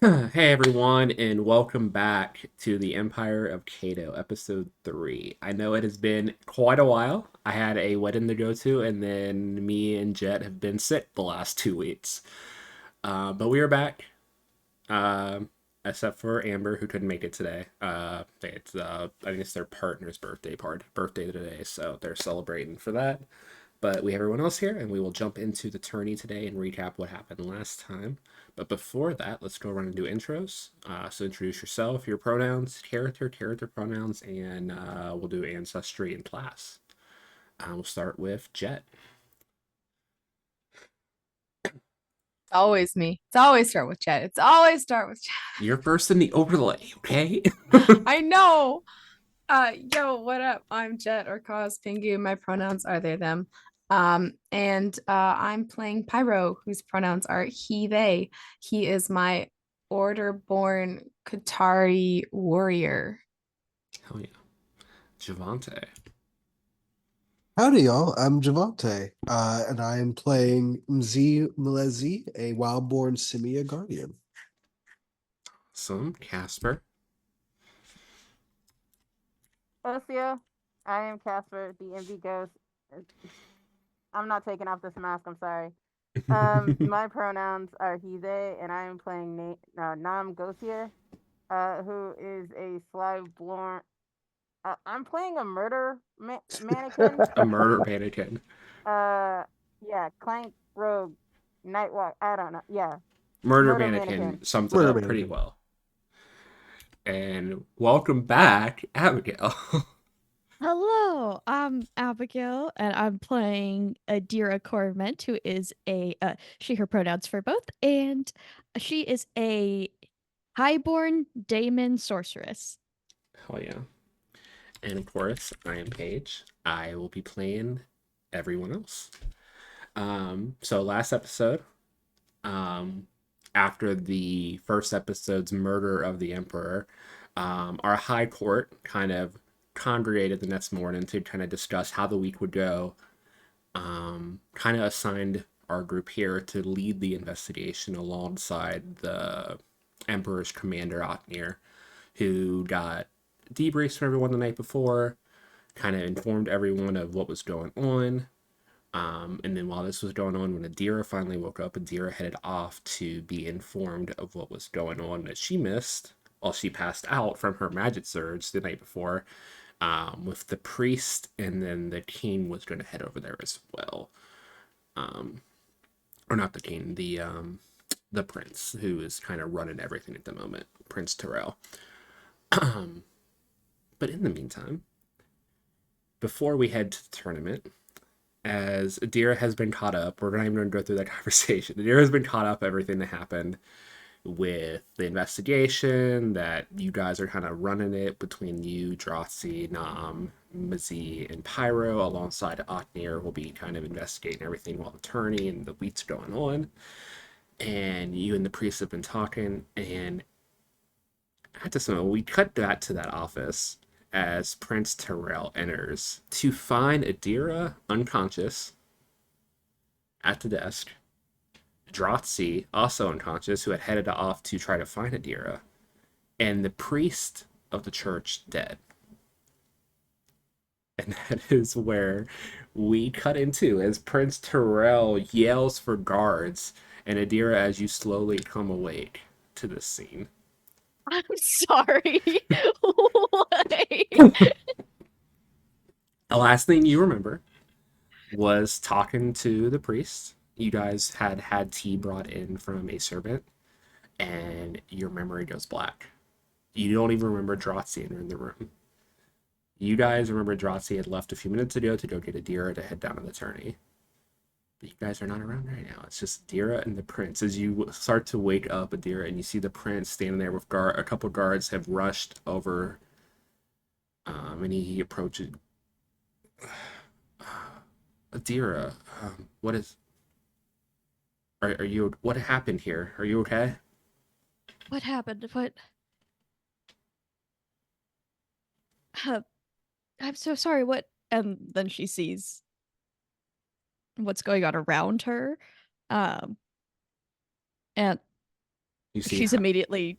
Hey everyone, and welcome back to the Empire of Cado, episode 3. I know it has been quite a while. I had a wedding to go to, and then me and Jet have been sick the last 2 weeks. But we are back, except for Amber, who couldn't make it today. I think it's their partner's birthday today, so they're celebrating for that. But we have everyone else here, and we will jump into the tourney today and recap what happened last time. But before that, let's go around and do intros. So introduce yourself, your pronouns, character pronouns, and we'll do ancestry and class. We'll start with Jet. Always me. It's always start with Chet. It's always start with Chet. You're first in the overlay, okay? I know. Yo, what up? I'm Jet or Cause Pingu. My pronouns are they, them. And I'm playing Pyro, whose pronouns are he, they. He is my order-born Qatari warrior. Hell yeah. Javante. Howdy, y'all. I'm Javante, and I am playing Mzi Mlezi, a wild-born Simia Guardian. Some Casper. Osea, I am Casper, the MV Ghost. I'm not taking off this mask, I'm sorry. My pronouns are he, they, and I am playing Nam Gosia, who is a sly-born. I'm playing a mannequin. A murder mannequin. Uh, yeah, Clank Rogue, Nightwalk. I don't know. Yeah, Murder murder mannequin mannequin. sums it Murder up pretty Mannequin. well. And welcome back, Abigail. Hello, I'm Abigail, and I'm playing Adira Corvent, who is a she, her pronouns for both, and she is a highborn daemon sorceress. Hell yeah. And of course, I am Paige. I will be playing everyone else. So last episode, um, after the first episode's murder of the Emperor, our High Court kind of congregated the next morning to kind of discuss how the week would go. Kind of assigned our group here to lead the investigation alongside the Emperor's commander, Otnir, who got debriefs from everyone the night before, kind of informed everyone of what was going on. And then while this was going on, when Adira finally woke up, Adira headed off to be informed of what was going on that she missed while she passed out from her magic surge the night before, with the priest, and then the king was going to head over there as well. Or not the king, the prince, who is kind of running everything at the moment, Prince Terrell. But in the meantime, before we head to the tournament, as Adira has been caught up, we're not even going to go through that conversation. Adira has been caught up everything that happened with the investigation, that you guys are kind of running it between you, Drossi, Nam, Mazi, and Pyro, alongside Otnir will be kind of investigating everything while the tourney and the week's going on. And you and the priest have been talking, and at this moment, we cut back to that office as Prince Terrell enters to find Adira unconscious at the desk, Drotzi also unconscious, who had headed off to try to find Adira, and the priest of the church dead. And that is where we cut into as Prince Terrell yells for guards, and Adira, as you slowly come awake to this scene. I'm sorry. Why? The last thing you remember was talking to the priest. You guys had tea brought in from a servant, and your memory goes black. You don't even remember Drotzi entering the room. You guys remember Drotzi had left a few minutes ago to go get Adira to head down to the tourney. But you guys are not around right now. It's just Adira and the prince. As you start to wake up, Adira, and you see the prince standing there with a couple guards have rushed over, and he approaches. Adira, what is? Are you? What happened here? Are you okay? What happened? What? Uh, I'm so sorry. What? And then she sees what's going on around her, um, and You see, She's immediately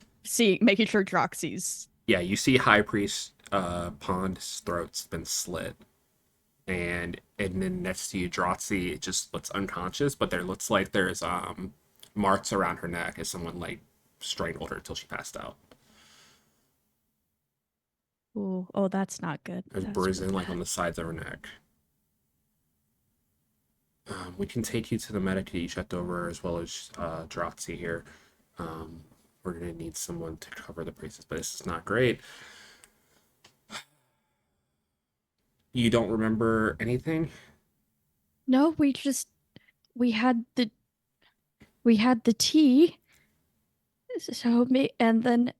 making sure Droxy's. yeah, you see High Priest Pond's throat's been slit. And then next to you, Drotsy just looks unconscious, but there looks like there's marks around her neck as someone like strangled her till she passed out. Ooh, oh, that's not good. There's That's bruising really like bad. on the sides of her neck. We can take you to the medic that you checked over, as well as Drotsy here. Um, we're gonna need someone to cover the braces, but this is not great. You don't remember anything? No, we had the tea. So me and then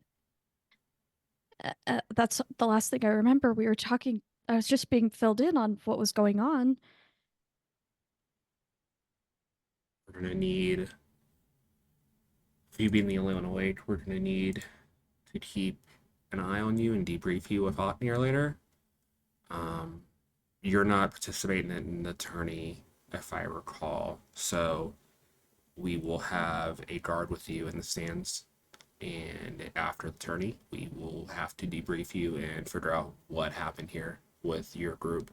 that's the last thing I remember. We were talking. I was just being filled in on what was going on. We're gonna need, you being the only one awake, we're gonna need to keep an eye on you and debrief you with Otnir later. Um, you're not participating in the tourney, if I recall, so we will have a guard with you in the stands. And after the tourney, we will have to debrief you and figure out what happened here with your group.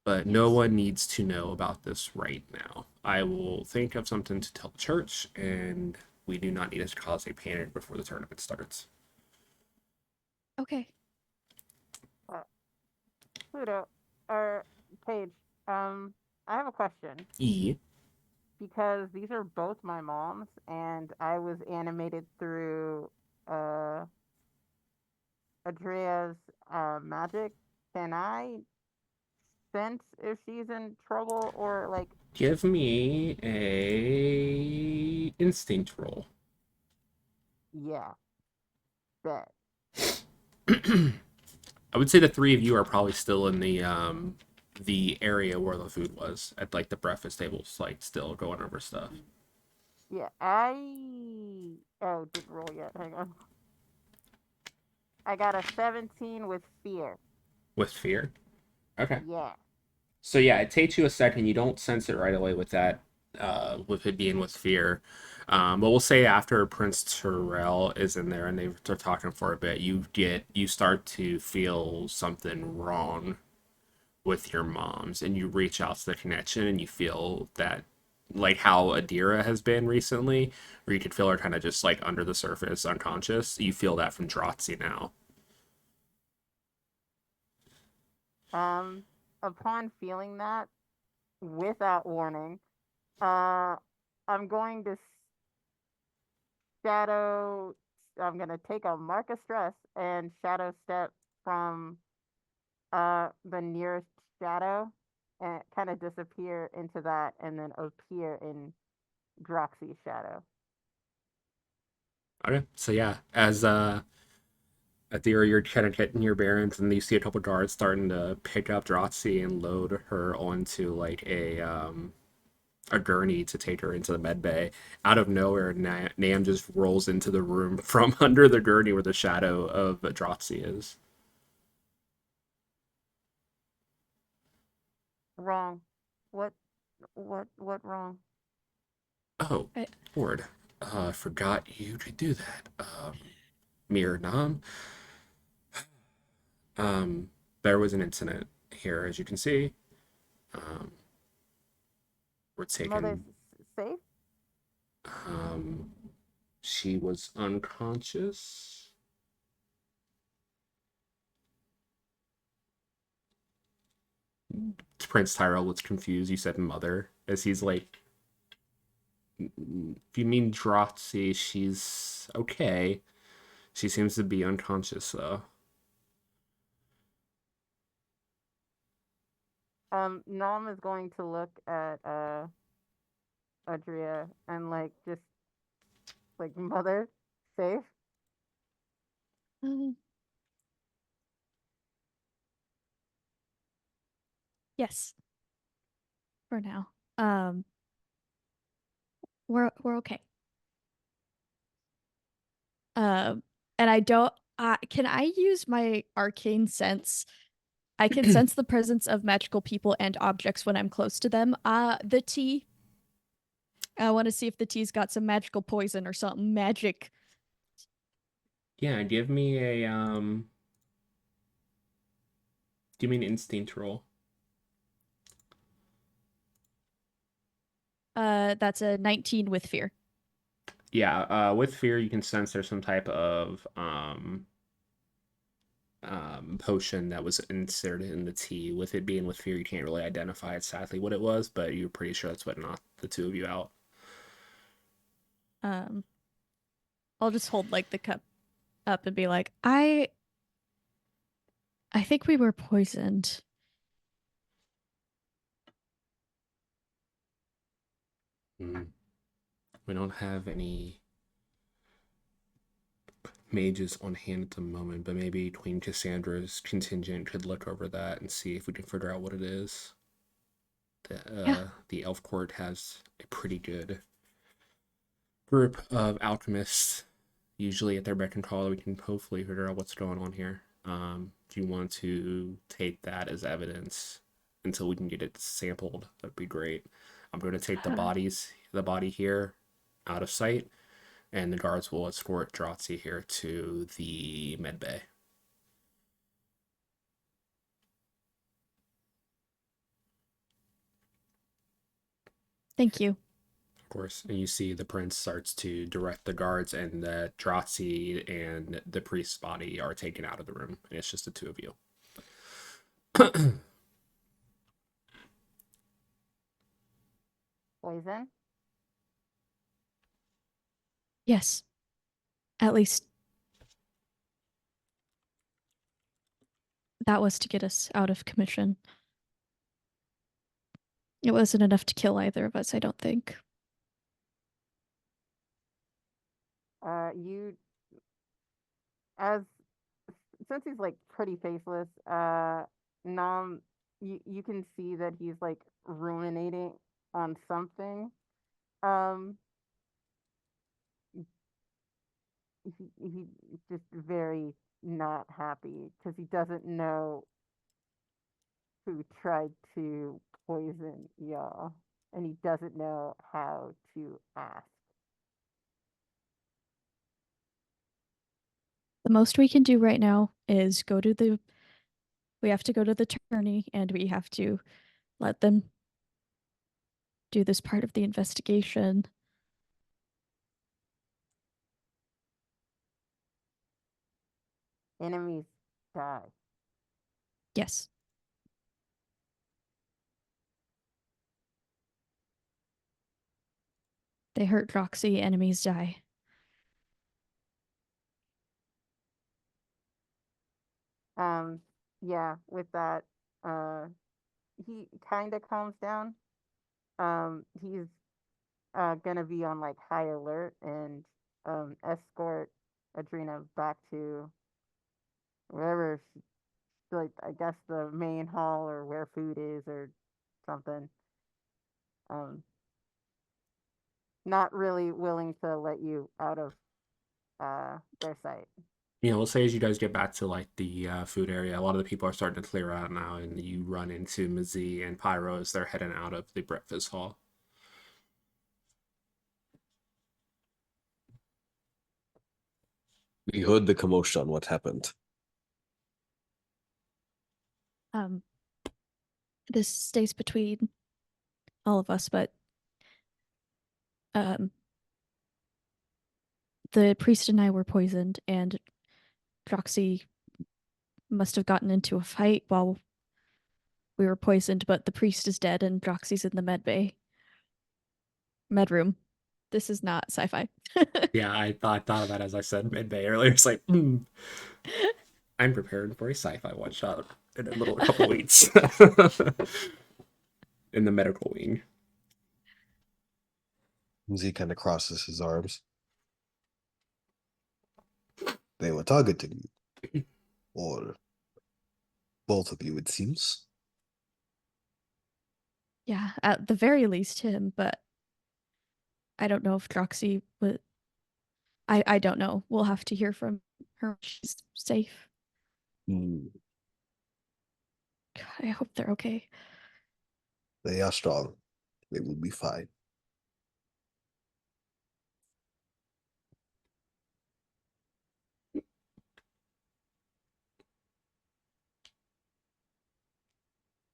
But no one needs to know about this right now. I will think of something to tell the church, and we do not need to cause a panic before the tournament starts. Okay. Pluto or Paige, I have a question E. because these are both my moms, and I was animated through uh Adria's magic. Can I sense if she's in trouble or like? Give me a instinct roll. Yeah, bet. I would say the three of you are probably still in the area where the food was at like the breakfast tables, like still going over stuff. Yeah, didn't roll yet. Hang on. I got a 17 with fear. With fear. Okay. Yeah. So yeah, it takes you a second. You don't sense it right away with that, with it being with fear. But we'll say after Prince Terrell is in there and they're talking for a bit, you start to feel something wrong with your moms, and you reach out to the connection, and you feel that, like how Adira has been recently, where you could feel her kind of just like under the surface, unconscious. You feel that from Drotsy now. Um, Upon feeling that, without warning, uh, I'm going to shadow. I'm gonna take a mark of stress and shadow step from the nearest shadow and kind of disappear into that, and then appear in Droxy's shadow. Okay, so yeah, as Adira, you're kind of getting your bearings, and you see a couple guards starting to pick up Drotsy and load her onto like a gurney to take her into the med bay. Out of nowhere, Nam just rolls into the room from under the gurney where the shadow of Drotsy is. Wrong. What? What wrong? Oh, I, Lord. Forgot you could do that. Mir Nam. There was an incident here, as you can see. Um, we're Mother's taking. safe? Um, she was unconscious. Prince Tyrell was confused. You said mother, as he's like, if you mean Drotsy, she's okay. She seems to be unconscious, though. Nom is going to look at Adria and like just like mother safe. um, yes, for now. We're okay. And I don't. Can I use my arcane sense? I can sense the presence of magical people and objects when I'm close to them. The tea. I want to see if the tea's got some magical poison or something magic. Yeah, give me an instinct roll. That's a 19 with fear. Yeah, with fear you can sense there's some type of potion that was inserted in the tea. With it being with fear, you can't really identify exactly what it was, but you're pretty sure that's what knocked the two of you out. I'll just hold like the cup up and be like, I think we were poisoned. We don't have any mages on hand at the moment, but maybe Queen Cassandra's contingent could look over that and see if we can figure out what it is. The elf court has a pretty good group of alchemists, usually at their beck and call. We can hopefully figure out what's going on here. Do you want to take that as evidence until we can get it sampled? That'd be great. I'm going to take the body here out of sight, and the guards will escort Dratzi here to the med bay. Thank you. Of course, and you see the prince starts to direct the guards, and the Dratzi and the priest's body are taken out of the room, and it's just the two of you. Poison? Yes. At least that was to get us out of commission. It wasn't enough to kill either of us, I don't think. You as since he's like pretty faceless, Nom, you can see that he's like ruminating on something. He just very not happy because he doesn't know who tried to poison y'all, and he doesn't know how to ask. The most we can do right now is we have to go to the tourney and we have to let them do this part of the investigation. Enemies die. Yes. They hurt Roxy, enemies die. Yeah, with that, he kind of calms down. He's gonna be on like high alert and escort Adrena back to wherever she, like I guess the main hall or where food is or something. Um, not really willing to let you out of their sight. Let's say as you guys get back to like the food area, a lot of the people are starting to clear out now, and you run into Mazie and Pyro as they're heading out of the breakfast hall. We heard the commotion. What happened? This stays between all of us, but the priest and I were poisoned, and Droxy must have gotten into a fight while we were poisoned, but the priest is dead and Droxy's in the med room. This is not sci-fi. Yeah, I thought of that as I said mid-bay earlier. It's like, I'm prepared for a sci-fi one-shot in a couple weeks. In the medical wing. Z kind of crosses his arms. They were targeting you. Or both of you, it seems. Yeah, at the very least him, but I don't know if Droxy would. I don't know. We'll have to hear from her. She's safe. Hmm. God, I hope they're okay. They are strong. They will be fine.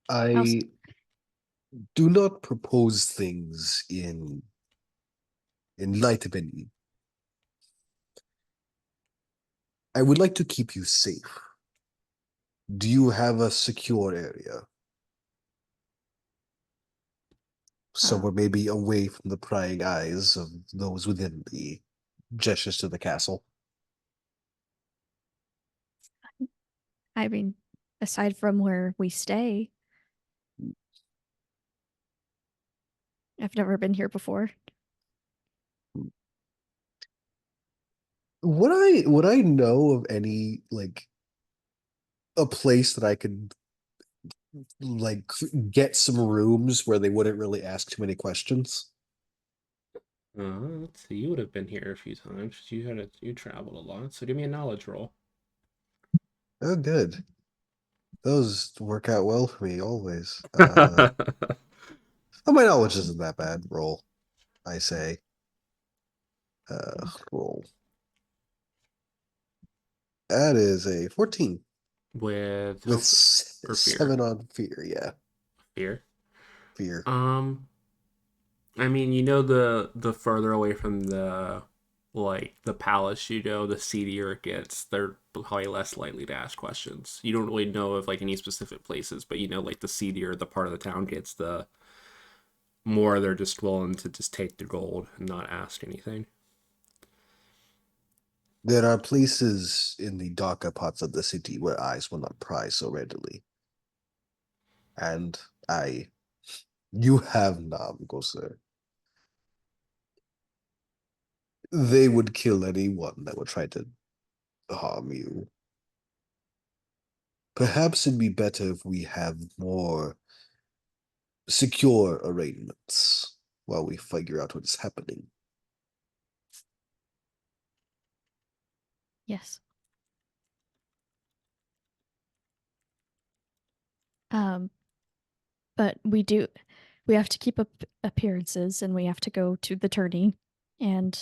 I do not propose things in light of any. I would like to keep you safe. Do you have a secure area? Somewhere maybe away from the prying eyes of those within the gestures to the castle. I mean, aside from where we stay, I've never been here before. Would I know of any like a place that I could like get some rooms where they wouldn't really ask too many questions? Let's see. You would have been here a few times. You traveled a lot. So give me a knowledge roll. Oh, good. Those work out well for me always. Oh, my knowledge isn't that bad. Roll, I say. Roll. That is a 14 With with hope or fear? 7 on fear. Yeah, Fear. fear. I mean, you know, the further away from the palace you go, the seedier it gets. They're probably less likely to ask questions. You don't really know of like any specific places, but you know, like the seedier the part of the town gets, the more they're just willing to just take the gold and not ask anything. There are places in the darker parts of the city where eyes will not pry so readily. And you have Nam, sir. They would kill anyone that would try to harm you. Perhaps it'd be better if we have more secure arrangements while we figure out what's happening. Yes. But we have to keep up appearances and we have to go to the tourney. And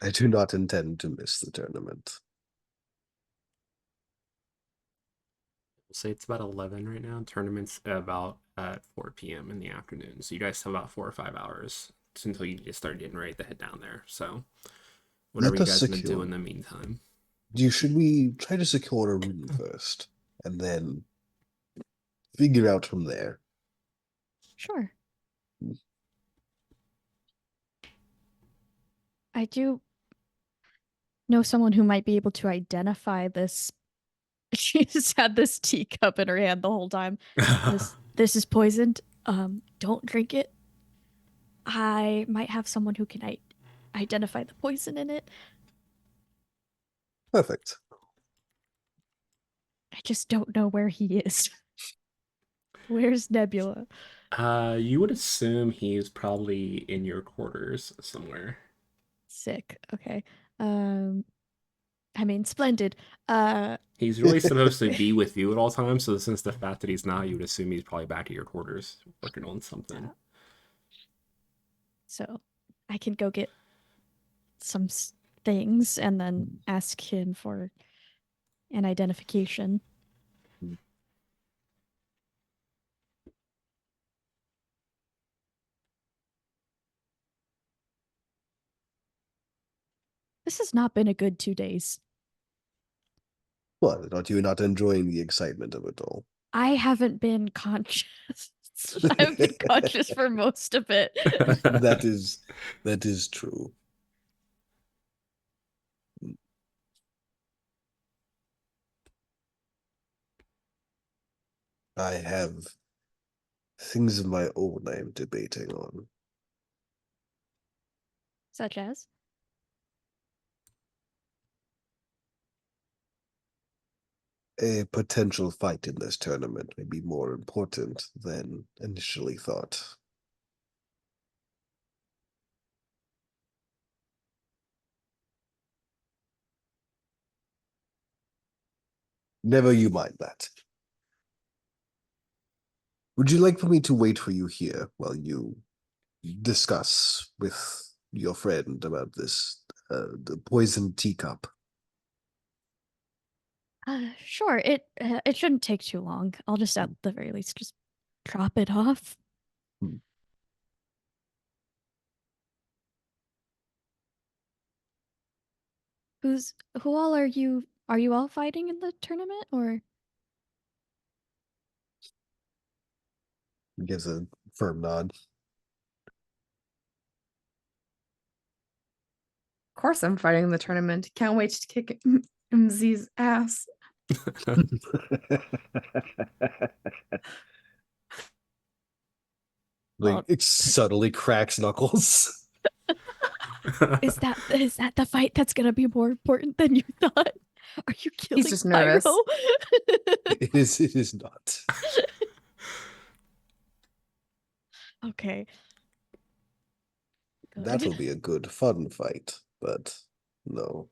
I do not intend to miss the tournament. We'll say it's about 11 right now. Tournament's about at 4 p.m. in the afternoon. So you guys have about 4 or 5 hours until you get start getting ready to head down there. So whatever Let you us guys want to do secure. in the meantime. Should we try to secure a room first and then figure out from there? sure. I do know someone who might be able to identify this. She's had this teacup in her hand the whole time. This is poisoned. Don't drink it. I might have someone who can identify the poison in it. Perfect. I just don't know where he is. Where's Nebula? You would assume he's probably in your quarters somewhere. Sick. Okay. I mean, splendid. He's really supposed to be with you at all times, so since the fact that he's not, you would assume he's probably back at your quarters working on something. So I can go get some things and then ask him for an identification. This has not been a good 2 days. What, are you not enjoying the excitement of it all? I haven't been conscious. I haven't been conscious for most of it. That is true. I have things of my own I am debating on. Such as? A potential fight in this tournament may be more important than initially thought. Never you mind that. Would you like for me to wait for you here while you discuss with your friend about this, the poisoned teacup? Sure. It shouldn't take too long. I'll just at the very least just drop it off. Hmm. Who all are you? Are you all fighting in the tournament, or? Gives a firm nod. Of course, I'm fighting in the tournament. Can't wait to kick MZ's ass. Like it subtly cracks knuckles. Is that the fight that's gonna be more important than you thought? Are you killing just nervous. Pyro? It is not. Okay. Good. That'll be a good fun fight, but no.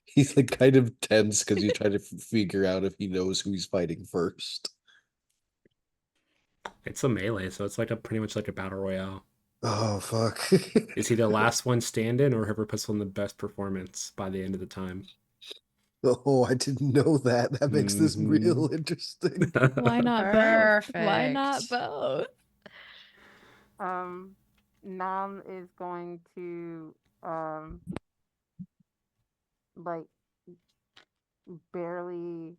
He's like kind of tense because he's trying to figure out if he knows who he's fighting first. It's a melee, so it's like a pretty much like a battle royale. Oh fuck. Is he the last one standing, or whoever puts on the best performance by the end of the time? Oh, I didn't know that. That makes this real interesting. Why not both? Why Perfect. not both? Nam is going to like barely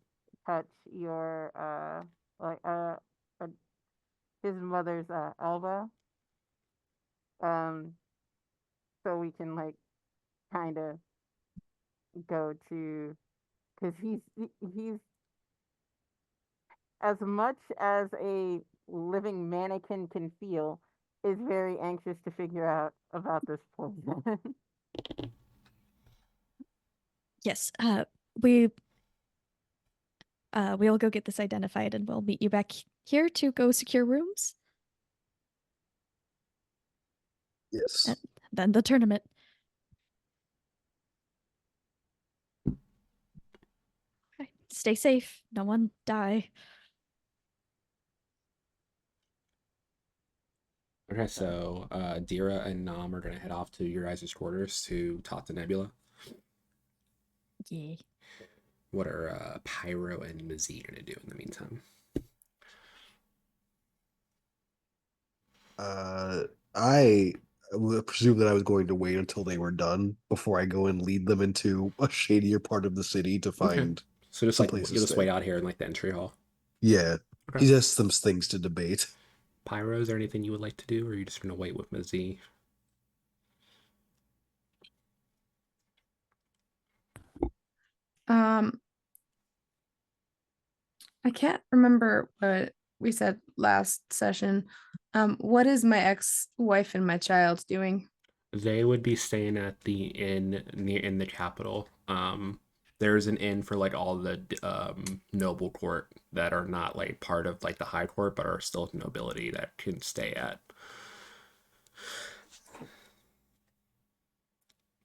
touch your like his mother's elbow. So we can like kind of go to, because he's as much as a living mannequin can feel, is very anxious to figure out about this poison. Yes. We we'll go get this identified, and we'll meet you back here to go secure rooms. Yes. And then the tournament. Okay. Stay safe. No one die. Okay, so Dira and Nam are gonna head off to your guys' quarters to talk to Nebula. Yeah. What are Pyro and Mizzy gonna do in the meantime? I would presume that I was going to wait until they were done before I go and lead them into a shadier part of the city to find So just some like place to you'll just stay. wait out here in like the entry hall. Yeah. Okay. He has some things to debate. Pyro, is there anything you would like to do, or are you just gonna wait with Mizzy? I can't remember what we said last session. What is my ex-wife and my child doing? They would be staying at the inn in the capital. There's an inn for like all the noble court that are not like part of like the high court, but are still nobility that can stay at.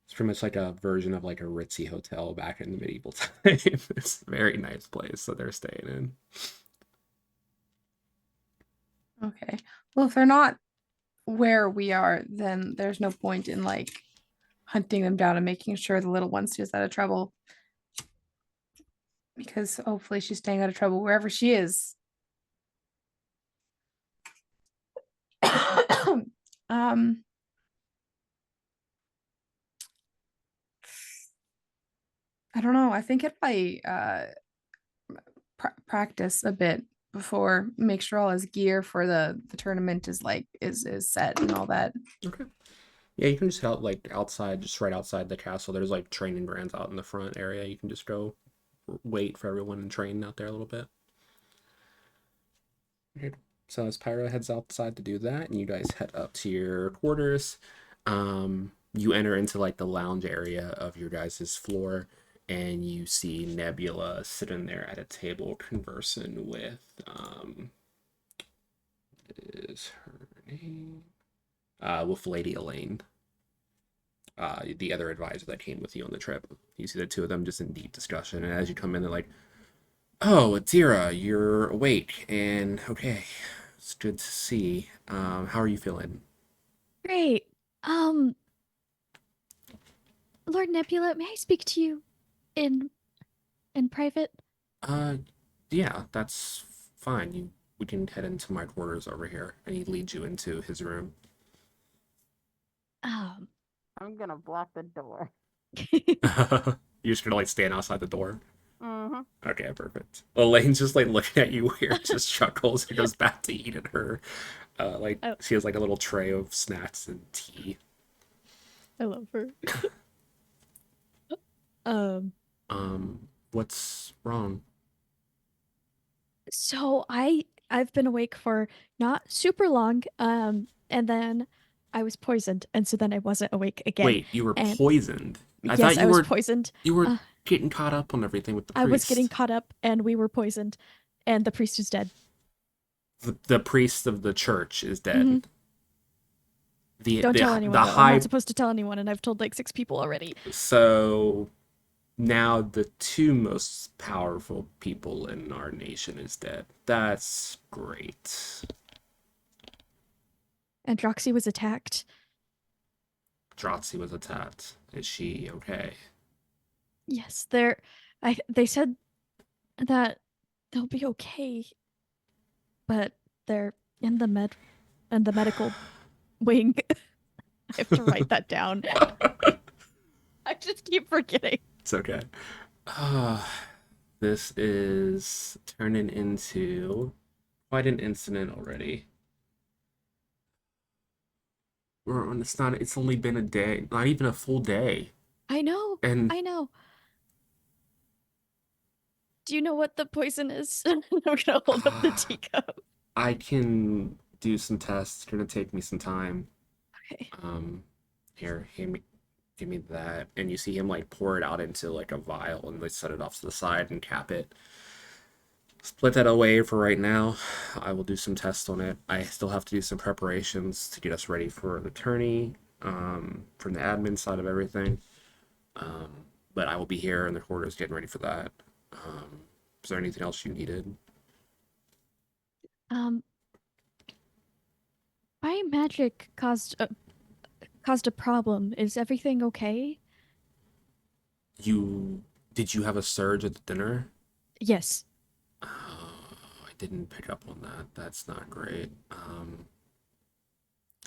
It's pretty much like a version of like a ritzy hotel back in the medieval time. It's a very nice place that they're staying in. Okay. Well, if they're not where we are, then there's no point in like hunting them down and making sure the little one stays out of trouble. Because hopefully she's staying out of trouble wherever she is. um I don't know. I think if I practice a bit before, make sure all his gear for the tournament is like is set and all that. Okay. Yeah, you can just help like outside, just right outside the castle. There's like training grounds out in the front area. You can just go wait for everyone and train out there a little bit. Okay. So as Pyro heads outside to do that, and you guys head up to your quarters, you enter into like the lounge area of your guys' floor, and you see Nebula sitting there at a table conversing with is her name? With Lady Elaine, the other advisor that came with you on the trip. You see the two of them just in deep discussion, and as you come in, they're like, "Oh, Adira, you're awake, and okay, it's good to see. How are you feeling?" Great. Lord Nebula, may I speak to you in private? Uh, yeah, that's fine. We can head into my quarters over here, and he leads you into his room. Um, I'm gonna block the door. You're just gonna like stand outside the door. Mm-hmm. Okay, perfect. Elaine's just like looking at you weird, just chuckles and goes back to eating her. Like I, she has like a little tray of snacks and tea. I love her. Um, What's wrong? so I've been awake for not super long. And then I was poisoned, and so then I wasn't awake again. Wait, you were And poisoned. I yes, thought I was poisoned. you were Uh, getting caught up on everything with the I was getting priest. caught up, and we were poisoned, and the priest is dead. The priest of the church is Hmm. dead. The Don't tell the anyone the though. I'm not high supposed to tell anyone, and I've told like 6 people already. so now the two most powerful people in our nation is dead. That's great. And Droxy was attacked. Dratzi was attacked. Is she okay? Yes, they said that they'll be okay, but they're in the medical wing. I have to write that down. I just keep forgetting. It's okay. Uh, this is turning into quite an incident already. It's not. It's only been a day, not even a full day, I know. and I know. Do you know what the poison is? I'm gonna hold up the teacup. I can do some tests. It's gonna take me some time. Okay. Um, give me that, and you see him like pour it out into like a vial, and they set it off to the side and cap it. Split that away for right now. I will do some tests on it. I still have to do some preparations to get us ready for the tourney, from the admin side of everything. Um, but I will be here in the quarters getting ready for that. Is there anything else you needed? Um, my magic caused a problem. Is everything okay? You did you have a surge at the dinner? Yes. I didn't pick up on that. That's not great.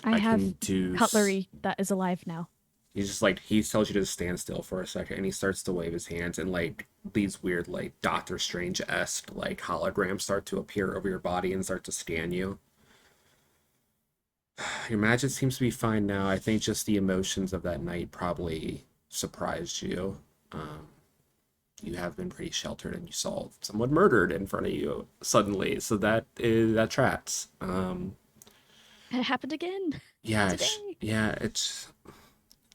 I I have can do. cutlery that is alive now. He's just like he tells you to stand still for a second, and he starts to wave his hands, and like these weird like Doctor Strange esque like holograms start to appear over your body and start to scan you. Your magic seems to be fine now. I think just the emotions of that night probably surprised you. Um, you have been pretty sheltered, and you saw someone murdered in front of you suddenly, so that tracks. It happened again Yeah, today. yeah, it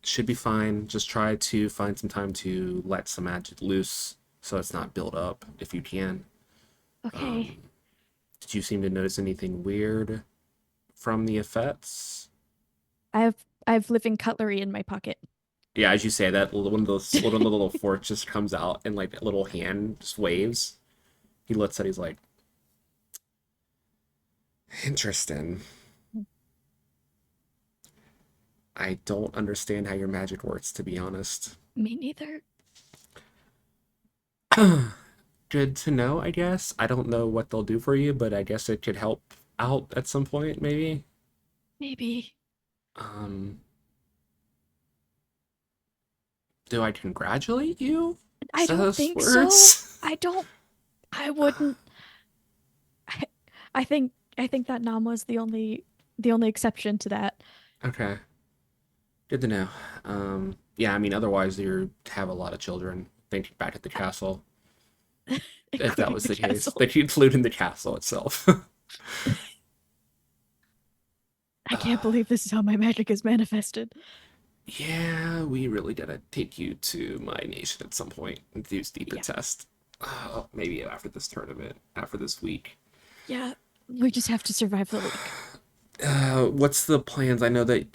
should be fine. Just try to find some time to let some magic loose so it's not built up if you can. Okay. Um, did you seem to notice anything weird from the effects? I have living cutlery in my pocket. Yeah, as you say that, one of the little forks just comes out and like a little hand just waves. He looks at it, he's like, interesting. I don't understand how your magic works, to be honest. Me neither. Good to know, I guess. I don't know what they'll do for you, but I guess it could help out at some point, maybe. Maybe. Um, do I congratulate you? I Is that don't those think so. words? I don't. I wouldn't. I, I think that Nam was the only exception to that. Okay, good to know. Yeah, I mean, otherwise you have a lot of children. Think back at the castle, if that Including was the the case. castle. They could include in the castle itself. I can't believe this is how my magic is manifested. Yeah, we really gotta take you to my nation at some point and do the Yeah. test. Maybe after this tournament, after this week. Yeah. We just have to survive the week. What's the plans? I know that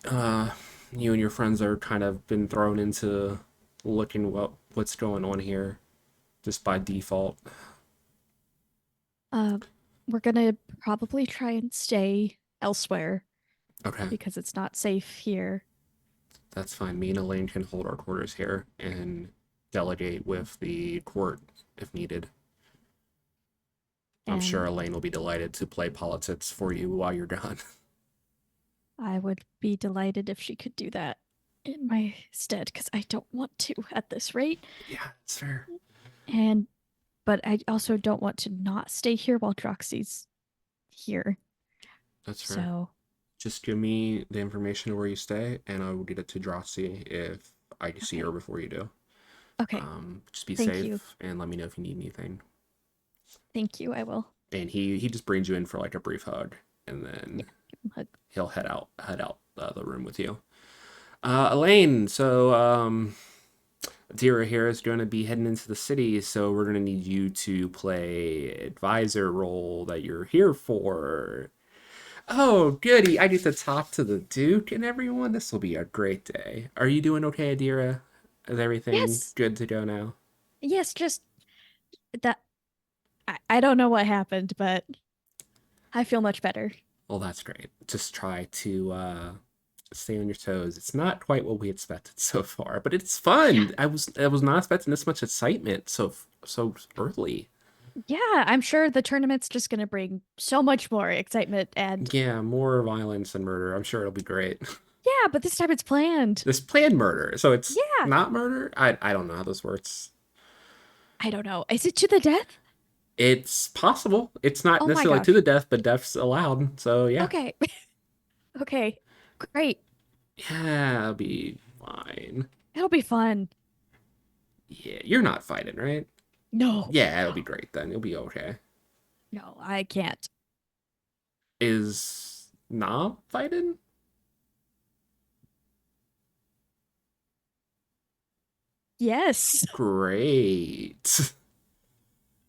you and your friends are kind of been thrown into looking what's going on here just by default. Uh, we're gonna probably try and stay elsewhere Okay, because it's not safe here. that's fine. Me and Elaine can hold our quarters here and delegate with the court if needed. I'm sure And Elaine will be delighted to play politics for you while you're gone. I would be delighted if she could do that in my stead, because I don't want to at this rate. Yeah, it's fair. But I also don't want to not stay here while Droxy's here. That's fair. So Just give me the information of where you stay, and I will get it to Drosy if I see her before you do. okay, Just be Thank safe you. and let me know if you need anything. thank you. I will. And he just brings you in for like a brief hug, and then Hug. he'll head out the room with you. Elaine, so Dira here is going to be heading into the city, so we're going to need you to play advisor role that you're here for. Oh, goody. I get to talk to the Duke and everyone. This will be a great day. Are you doing okay, Adira? Is everything Yes. good to go now? Yes, just that. I don't know what happened, but I feel much better. Well, that's great. Just try to stay on your toes. It's not quite what we expected so far, but it's fun. Yeah. I was not expecting this much excitement so early. Yeah, I'm sure the tournament's just going to bring so much more excitement and Yeah, more violence and murder. I'm sure it'll be great. yeah, but this time it's planned. This planned murder, so it's Yeah. not murder. I don't know how this works. I don't know. Is it to the death? It's possible. It's not Oh my necessarily to gosh. the death, but death's allowed. So yeah, Okay. Okay. Great. yeah, it'll be fine. It'll be fun. Yeah, you're not fighting, right? No. Yeah, it'll be great then. You'll be okay. No, I can't. Is Nom fighting? Yes. Great.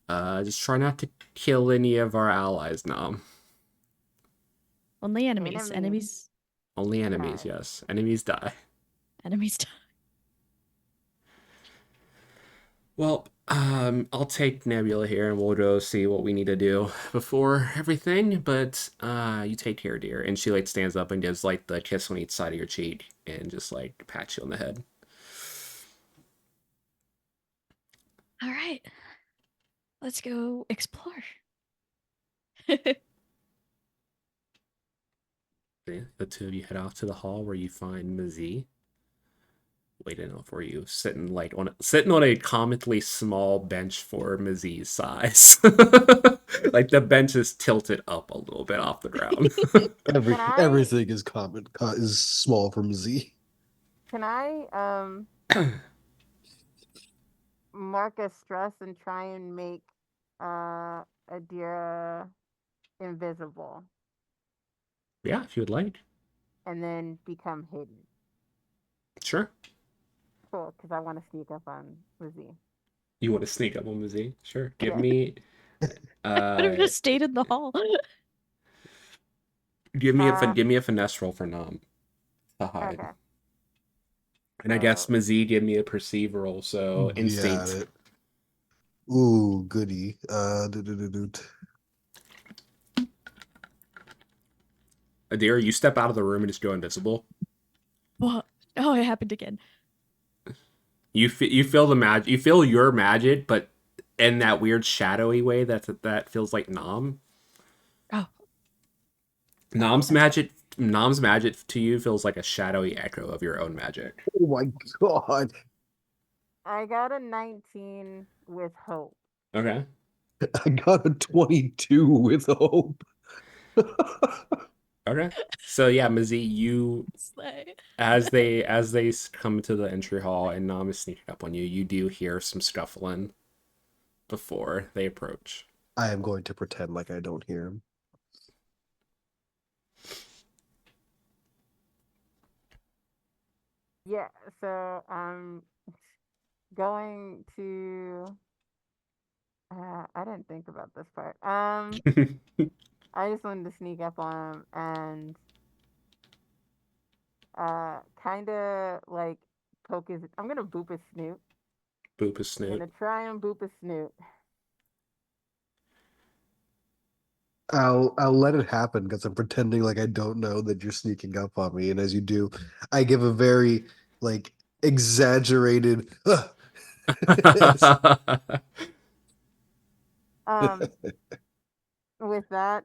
Just try not to kill any of our allies, Nom. Only enemies. Enemies. Only enemies, Die. yes. Enemies die. Enemies. Well, I'll take Nebula here and we'll go see what we need to do before everything, but you take care, dear. And she like stands up and gives like the kiss on each side of your cheek and just like pats you on the head. All right. Let's go explore. The two of you head off to the hall where you find Mazie waiting for you, sitting on a comically small bench for Mazie's size. Like the bench is tilted up a little bit off the ground. Every, Can I- everything is common is small from Z. Can I mark a stress and try and make Adira invisible Yeah, if you would like. and then become hidden? Sure. Cool, because I want to sneak up on Lizzie. You want to sneak up on Mazie? Sure. Give Yeah. me Could have just stayed in the hall. give me a finesse roll for Nom to hide. Okay. And I guess Mazie give me a perceive roll, so Got instinct. it. Ooh, goody. Adira, you step out of the room and just go invisible. What? Oh, it happened again. You feel the magic. You feel your magic, but in that weird shadowy way that feels like Nom. Oh. Nom's magic to you feels like a shadowy echo of your own magic. Oh my god. I got a 19 with hope. Okay. I got a 22 with hope. Okay. So yeah, Mazie, you Slay. as they come to the entry hall and Nom is sneaking up on you, you do hear some scuffling before they approach. I am going to pretend like I don't hear him. Yeah, so I'm going to. I didn't think about this part. I just wanted to sneak up on him and kind of like poke his. I'm gonna boop his snoot. Boop his I'm snoot. gonna try and boop his snoot. I'll let it happen because I'm pretending like I don't know that you're sneaking up on me, and as you do, I give a very like exaggerated. Um, with that,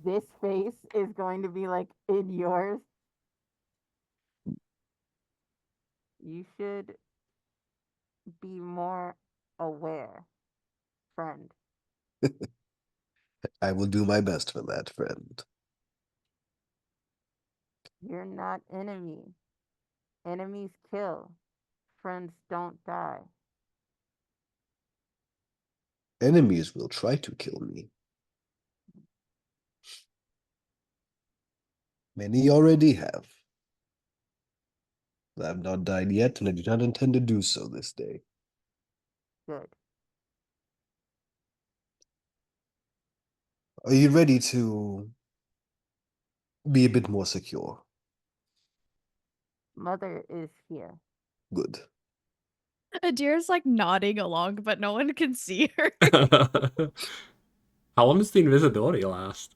this face is going to be like in yours. You should be more aware, friend. I will do my best for that, friend. You're not enemy. Enemies kill. Friends don't die. Enemies will try to kill me. Many already have. I have not died yet, and I do not intend to do so this day. Good. Are you ready to be a bit more secure? Mother is here. Good. Adira's like nodding along, but no one can see her. How long does the invisibility last?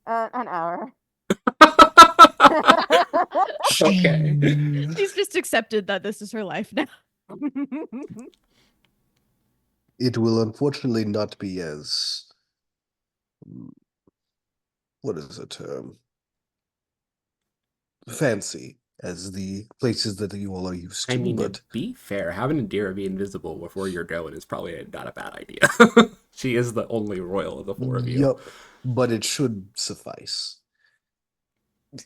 An hour. Okay. She's just accepted that this is her life now. It will unfortunately not be as what is the term? Fancy as the places that you all are used I to, mean, to but be fair, having Indira be invisible before you're going is probably not a bad idea. She is the only royal of the four of you. yup, but it should suffice.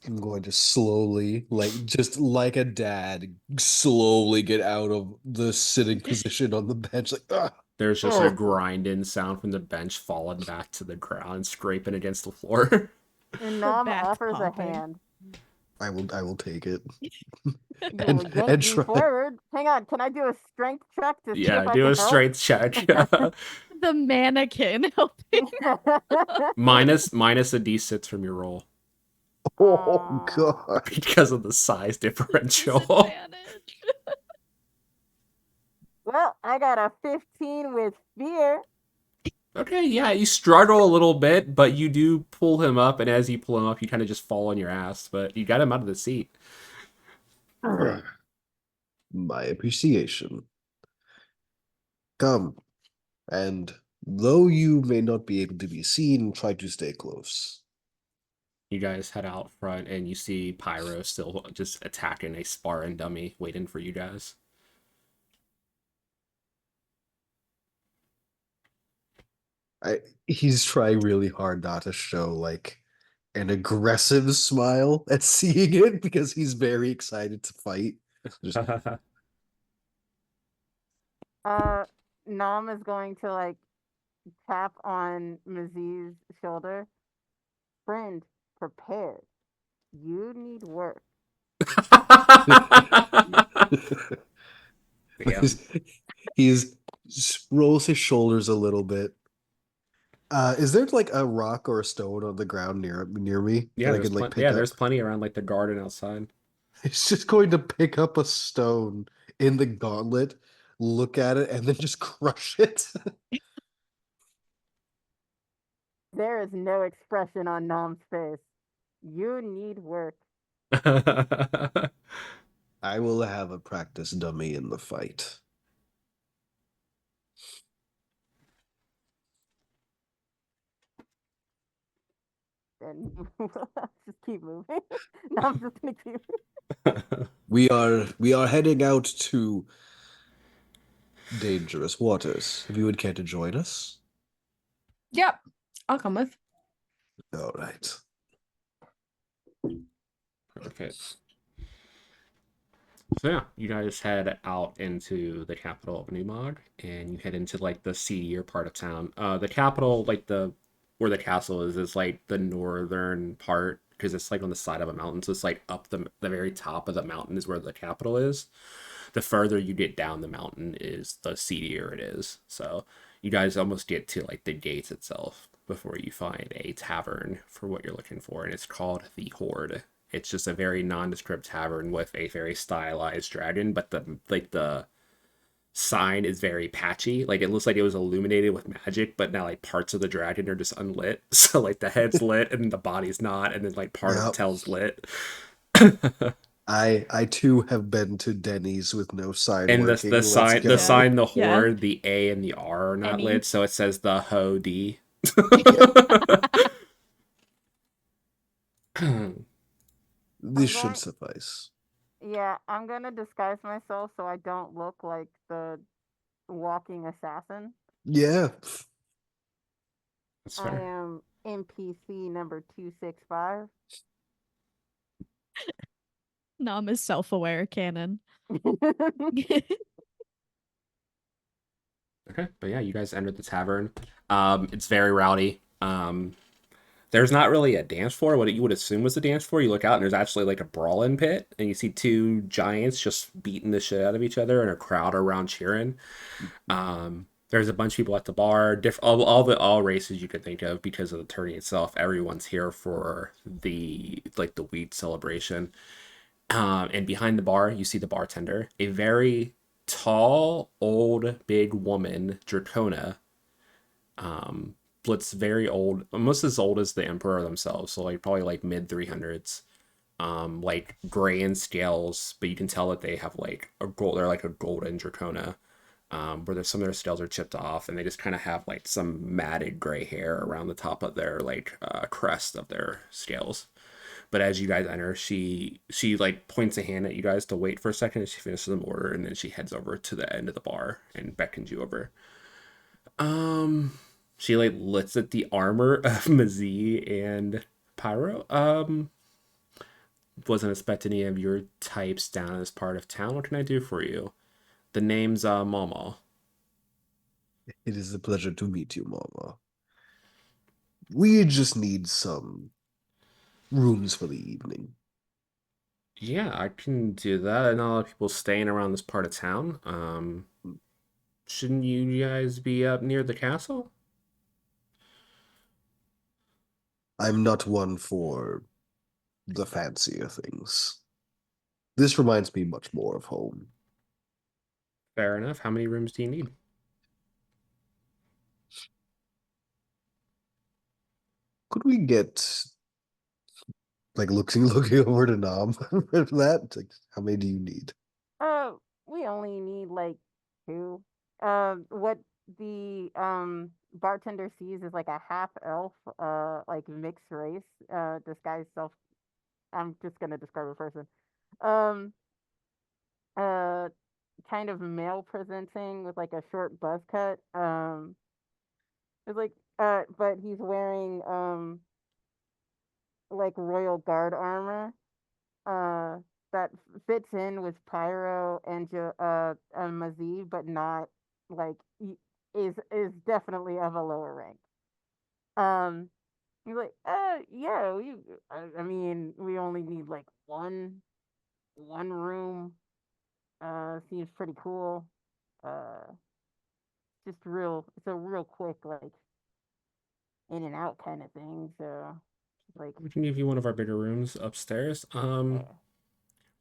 I'm going to slowly, just like a dad, slowly get out of the sitting position on the bench. Like, ah, There's just a grinding sound from the bench falling back to the ground, scraping against the floor. And Her Nom back offers popping. a hand. I will take it. You And- will yank and me try- forward. Hang on, can I do a strength check to see Yeah, if I do can a strength check. The mannequin helping. help? minus a d6 from your roll Oh god. because of the size differential. Disadvantage. Well, I got a 15 with fear. Okay, yeah, you struggle a little bit, but you do pull him up, and as you pull him up, you kind of just fall on your ass, but you got him out of the seat. My appreciation. Come, and though you may not be able to be seen, try to stay close. You guys head out front, and you see Pyro still just attacking a sparring dummy, waiting for you guys. He's trying really hard not to show like an aggressive smile at seeing it because he's very excited to fight. Just, Nom is going to like tap on Maziz's shoulder. Friend, prepared. You need work. Yeah. he's rolls his shoulders a little bit. Is there like a rock or a stone on the ground near me Yeah, that I there's could like pick yeah, up? there's plenty around like the garden outside. He's just going to pick up a stone in the gauntlet, look at it, and then just crush it. There is no expression on Nom's face. You need work. I will have a practice dummy in the fight. And just keep moving. Nom's just gonna keep. We are heading out to dangerous waters. If you would care to join us. Yep, I'll come with. All right. Perfect. So yeah, you guys head out into the capital of Numog, and you head into like the seedier part of town. The capital, like the where the castle is like the northern part because it's like on the side of a mountain. So it's like up the very top of the mountain is where the capital is. The further you get down the mountain is the seedier it is. So you guys almost get to like the gates itself before you find a tavern for what you're looking for, and it's called the Horde. It's just a very nondescript tavern with a very stylized dragon, but the sign is very patchy. Like it looks like it was illuminated with magic, but now like parts of the dragon are just unlit. So like the head's lit and the body's not, and then like part of the Yep. tail's lit. I too have been to Denny's with no sign And working. the Let's sign go. the sign, the Yeah. Horde, the A and the R are not Any. lit, so it says the Ho D. This should going. suffice. Yeah, I'm gonna disguise myself so I don't look like the walking assassin. Yeah. That's I fair. am NPC number 265. Nom is self-aware canon. Okay, but yeah, you guys entered the tavern. It's very rowdy. There's not really a dance floor. What you would assume was a dance floor. You look out and there's actually like a brawling pit, and you see two giants just beating the shit out of each other, and a crowd around cheering. There's a bunch of people at the bar, all races you could think of because of the tourney itself. Everyone's here for the wheat celebration. And behind the bar, you see the bartender, a very tall, old, big woman, Dracona. Looks very old, almost as old as the emperor themselves. So like probably like mid 300s. Like gray in scales, but you can tell that they have like a gold. They're like a golden Dracona. Where there's some of their scales are chipped off, and they just kind of have like some matted gray hair around the top of their like crest of their scales. But as you guys enter, she like points a hand at you guys to wait for a second, and she finishes an order, and then she heads over to the end of the bar and beckons you over. She like looks at the armor of Mazie and Pyro. Wasn't expecting any of your types down in this part of town. What can I do for you? The name's Mama. It is a pleasure to meet you, Mama. We just need some rooms for the evening. Yeah, I can do that. And a lot of people staying around this part of town. Shouldn't you guys be up near the castle? I'm not one for the fancier things. This reminds me much more of home. Fair enough. How many rooms do you need? Could we get like looking over to Nam for that? Like, how many do you need? Uh, we only need like two. What the bartender sees is like a half elf, like mixed race, disguised self. I'm just gonna describe a person. Um, uh, kind of male presenting with like a short buzz cut. It's like, but he's wearing like royal guard armor. Uh, that fits in with Pyro and Mazie, but not like is definitely of a lower rank. Um, he's like, yeah, I mean, we only need like one room. Seems pretty cool. Uh, just real. It's a real quick like in and out kind of thing. So, like, We can give you one of our bigger rooms upstairs. yeah.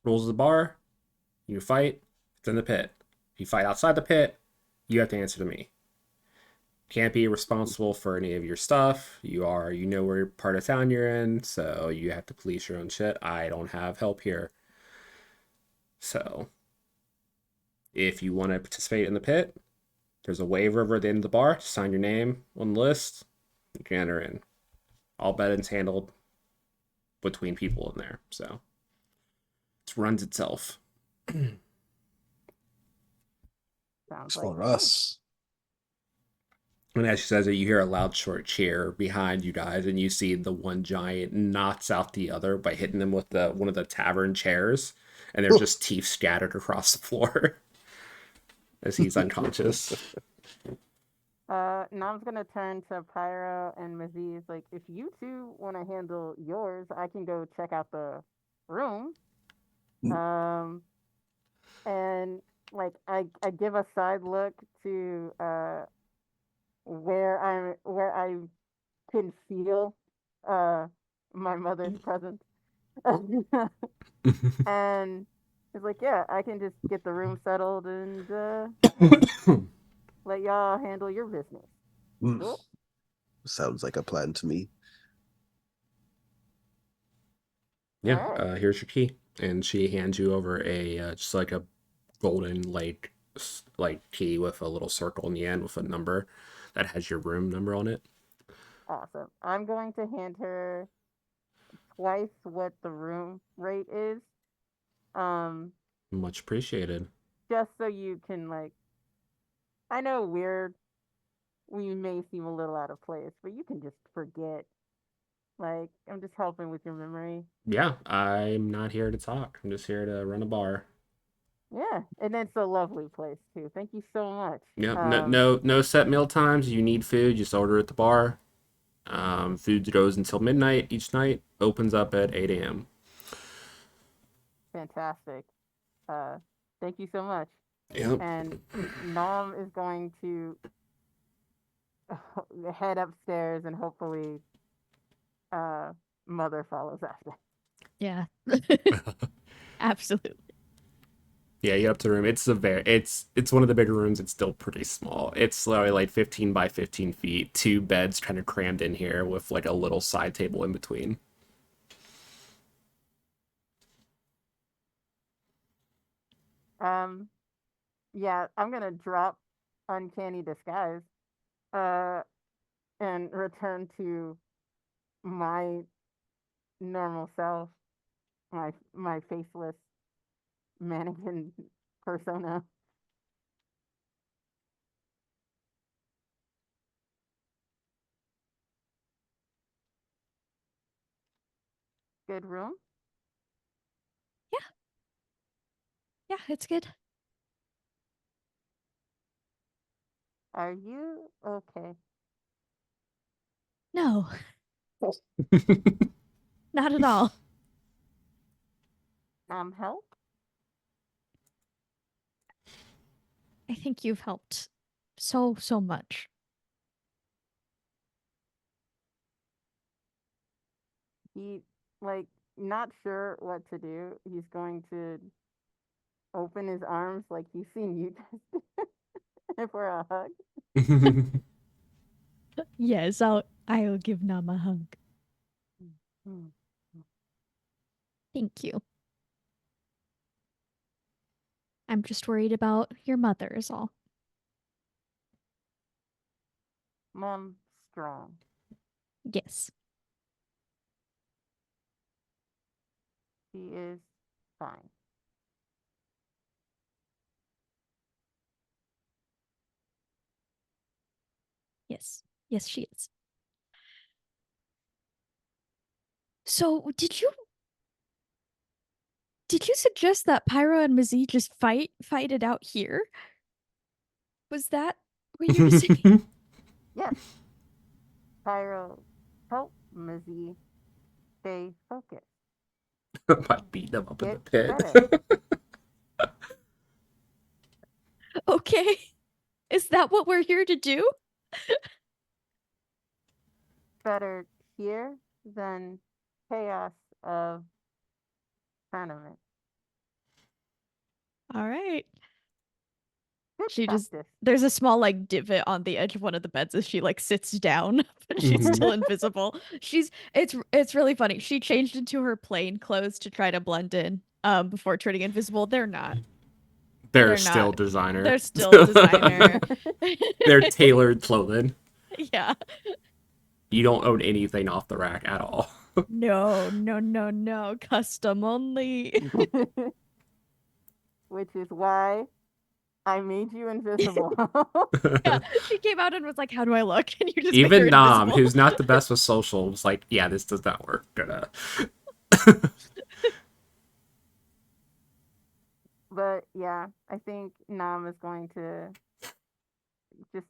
Rules of the bar. You fight. It's in the pit. If you fight outside the pit, you have to answer to me. Can't be responsible for any of your stuff. You know where part of town you're in, so you have to police your own shit. I don't have help here. So, if you want to participate in the pit, there's a waiver over at the end of the bar. Sign your name on the list. You can enter in. All betting's handled between people in there, so it runs itself. Sounds It's like for fun. us. And as she says it, you hear a loud short cheer behind you guys, and you see the one giant knocks out the other by hitting them with one of the tavern chairs, and they're just teeth scattered across the floor as he's unconscious. Nam's gonna turn to Pyro and Maziz. Like, if you two want to handle yours, I can go check out the room. Um, and like I give a side look to where I can feel uh my mother's presence. And it's like, yeah, I can just get the room settled and let y'all handle your business. Mm, Cool. sounds like a plan to me. All Yeah, right. here's your key, and she hands you over a just like a golden like key with a little circle in the end with a number that has your room number on it. Awesome. I'm going to hand her twice what the room rate is. Much appreciated. Just so you can like, I know we may seem a little out of place, but you can just forget. Like, I'm just helping with your memory. Yeah, I'm not here to talk. I'm just here to run a bar. Yeah, and it's a lovely place too. Thank you so much. Yep. No set meal times. You need food, just order at the bar. Food goes until midnight each night. Opens up at 8 a.m. Fantastic. Uh, thank you so much. Yep. And Nom is going to head upstairs, and hopefully, Mother follows after. Yeah. Absolutely. Yeah, you get up to the room. It's one of the bigger rooms. It's still pretty small. It's like 15 by 15 feet. Two beds kind of crammed in here with like a little side table in between. Yeah, I'm gonna drop Uncanny Disguise, uh, and return to my normal self, my faceless mannequin persona. Good room. Yeah, it's good. Are you okay? No, not at all. Help? I think you've helped so, so much. He, like, not sure what to do. He's going to open his arms like he's seen you just for a hug. Yes, I'll give Nam a hug. Thank you. I'm just worried about your mother is all. Mom's strong. Yes. She is fine. Yes. Yes, she is. So, did you suggest that Pyro and Mazzy just fight it out here? Was that what you were saying? Yes. Pyro, help Mizzy stay focused. By beating them up in the Get pit. better. Okay. Is that what we're here to do? Better here than chaos of tournament. All right. Good She just practice. there's a small like divot on the edge of one of the beds as she like sits down, but she's Mhm. still invisible. It's really funny. She changed into her plain clothes to try to blend in before turning invisible. They're not. They're They're still not. designer. They're still designer. They're tailored clothing. Yeah. You don't own anything off the rack at all. No. Custom only. Which is why I made you invisible. Yeah. She came out and was like, "How do I look?" And you just made her Even Nam, invisible. who's not the best with social, was like, "Yeah, this does not work." But yeah, I think Nam is going to just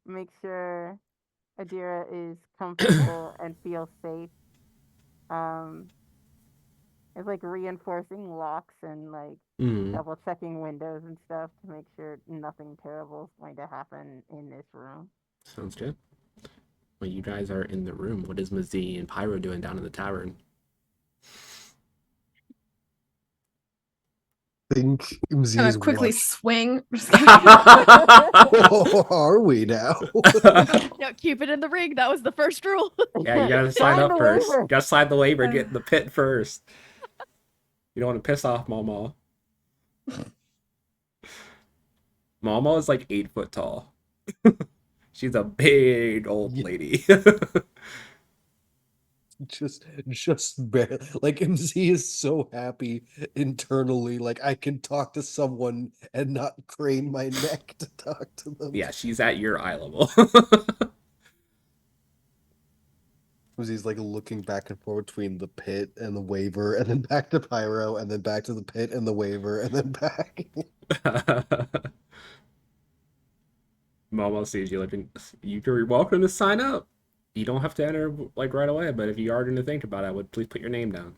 make sure Adira is comfortable and feels safe. Um, it's like reinforcing locks and like Mm, double checking windows and stuff to make sure nothing terrible is going to happen in this room. sounds good. Well, you guys are in the room. What is Mazzy and Pyro doing down in the tavern? Think MZ Gonna is quickly watch. swing. Oh, are we now? No, keep it in the ring. That was the first rule. Yeah, you gotta sign Sign up the first. waiver. You gotta sign the waiver, get in the pit first. You don't want to piss off Mama. Mama is like 8 foot tall. She's a big old Yeah. lady. Just barely. Like MC is so happy internally. Like I can talk to someone and not crane my neck to talk to them. Yeah, she's at your eye level. Because he's like looking back and forth between the pit and the waiver, and then back to Pyro, and then back to the pit and the waiver, and then back. Momo sees you like you're welcome to sign up. You don't have to enter like right away, but if you are going to think about it, I would please put your name down.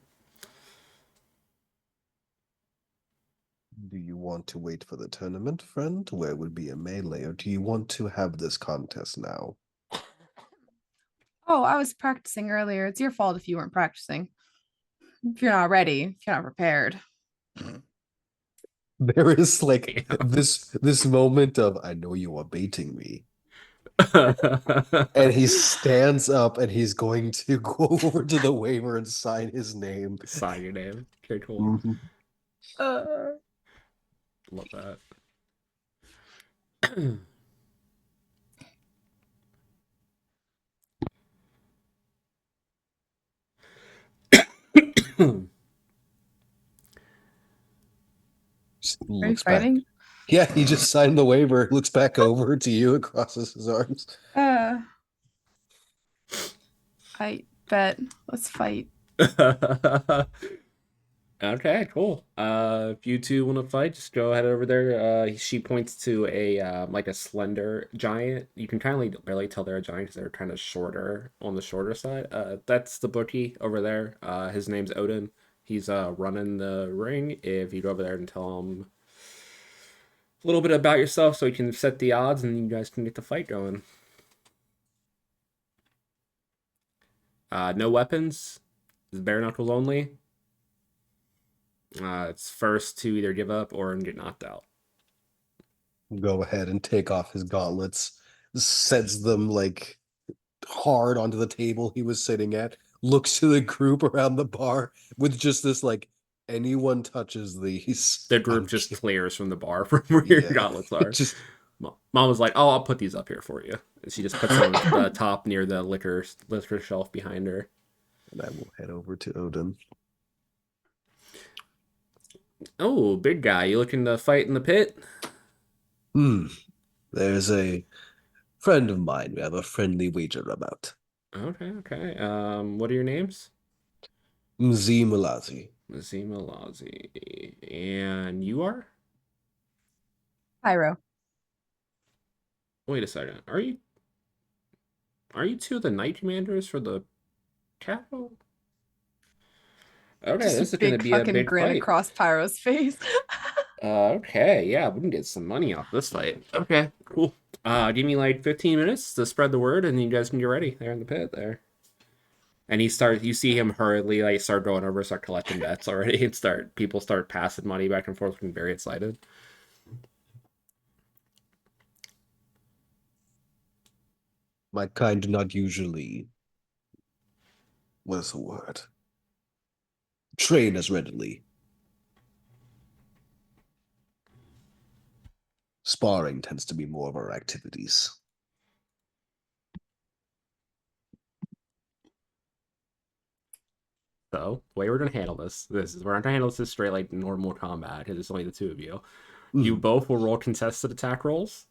Do you want to wait for the tournament, friend, where it would be a melee, or do you want to have this contest now? Oh, I was practicing earlier. It's your fault if you weren't practicing. If you're not ready, if you're not prepared. There is like Yeah. this moment of I know you are baiting me. And he stands up and he's going to go over to the waiver and sign his name. Sign your name. Okay, cool. Mhm. Love that. Just Are you looks back. fighting? Yeah, he just signed the waiver, looks back over to you and crosses his arms. I bet. Let's fight. Okay, cool. If you two want to fight, just go ahead over there. She points to a like a slender giant. You can kind of barely tell they're a giant because they're kind of shorter on the shorter side. That's the bookie over there. His name's Odin. He's running the ring. If you go over there and tell him a little bit about yourself, so he can set the odds, and you guys can get the fight going. No weapons. It's bare knuckles only. It's first to either give up or get knocked out. Go ahead and take off his gauntlets, sets them like hard onto the table he was sitting at, looks to the group around the bar with just this like anyone touches these. The group I'm just kidding. clears from the bar from where your Yeah. gauntlets are. Just Mom was like, "Oh, I'll put these up here for you." And she just puts them on the top near the liquor shelf behind her. and I will head over to Odin. Oh, big guy, you looking to fight in the pit? There's a friend of mine we have a friendly wager about. Okay. What are your names? Mzi Malazi. Zima Lazi. And you are? Pyro. Wait a second. Are you two of the Knight Commanders for the Cado? Okay, Just this a is gonna big be a fucking big grin fight. across Pyro's face. Okay, yeah, we can get some money off this fight. Okay, cool. Give me like 15 minutes to spread the word, and you guys can get ready there in the pit there. And you see him hurriedly like start going over, start collecting bets already, and people start passing money back and forth, looking very excited. My kind do not usually, what is the word? Train as readily. Sparring tends to be more of our activities. So, the way we're gonna handle we're not gonna handle this straight like normal combat because it's only the two of you. Hmm. You both will roll contested attack rolls,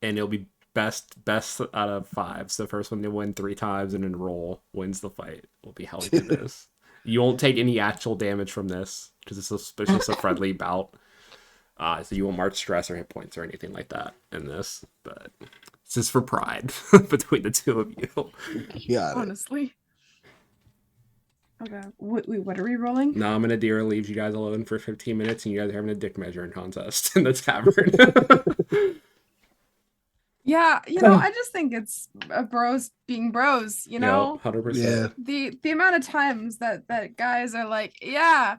and it'll be best out of 5. So the first one to win 3 times and then roll wins the fight. We'll be how we do this. You won't take any actual damage from this because it's just a friendly bout. So you won't mark stress or hit points or anything like that in this. But it's just for pride between the two of you. Got it. Honestly. Okay. Wait, what are we rolling? Nominadeer leaves you guys alone for 15 minutes, and you guys are having a dick measuring contest in the tavern. Yeah, I just think it's bros being bros, you know? 100%. The amount of times that guys are like, yeah,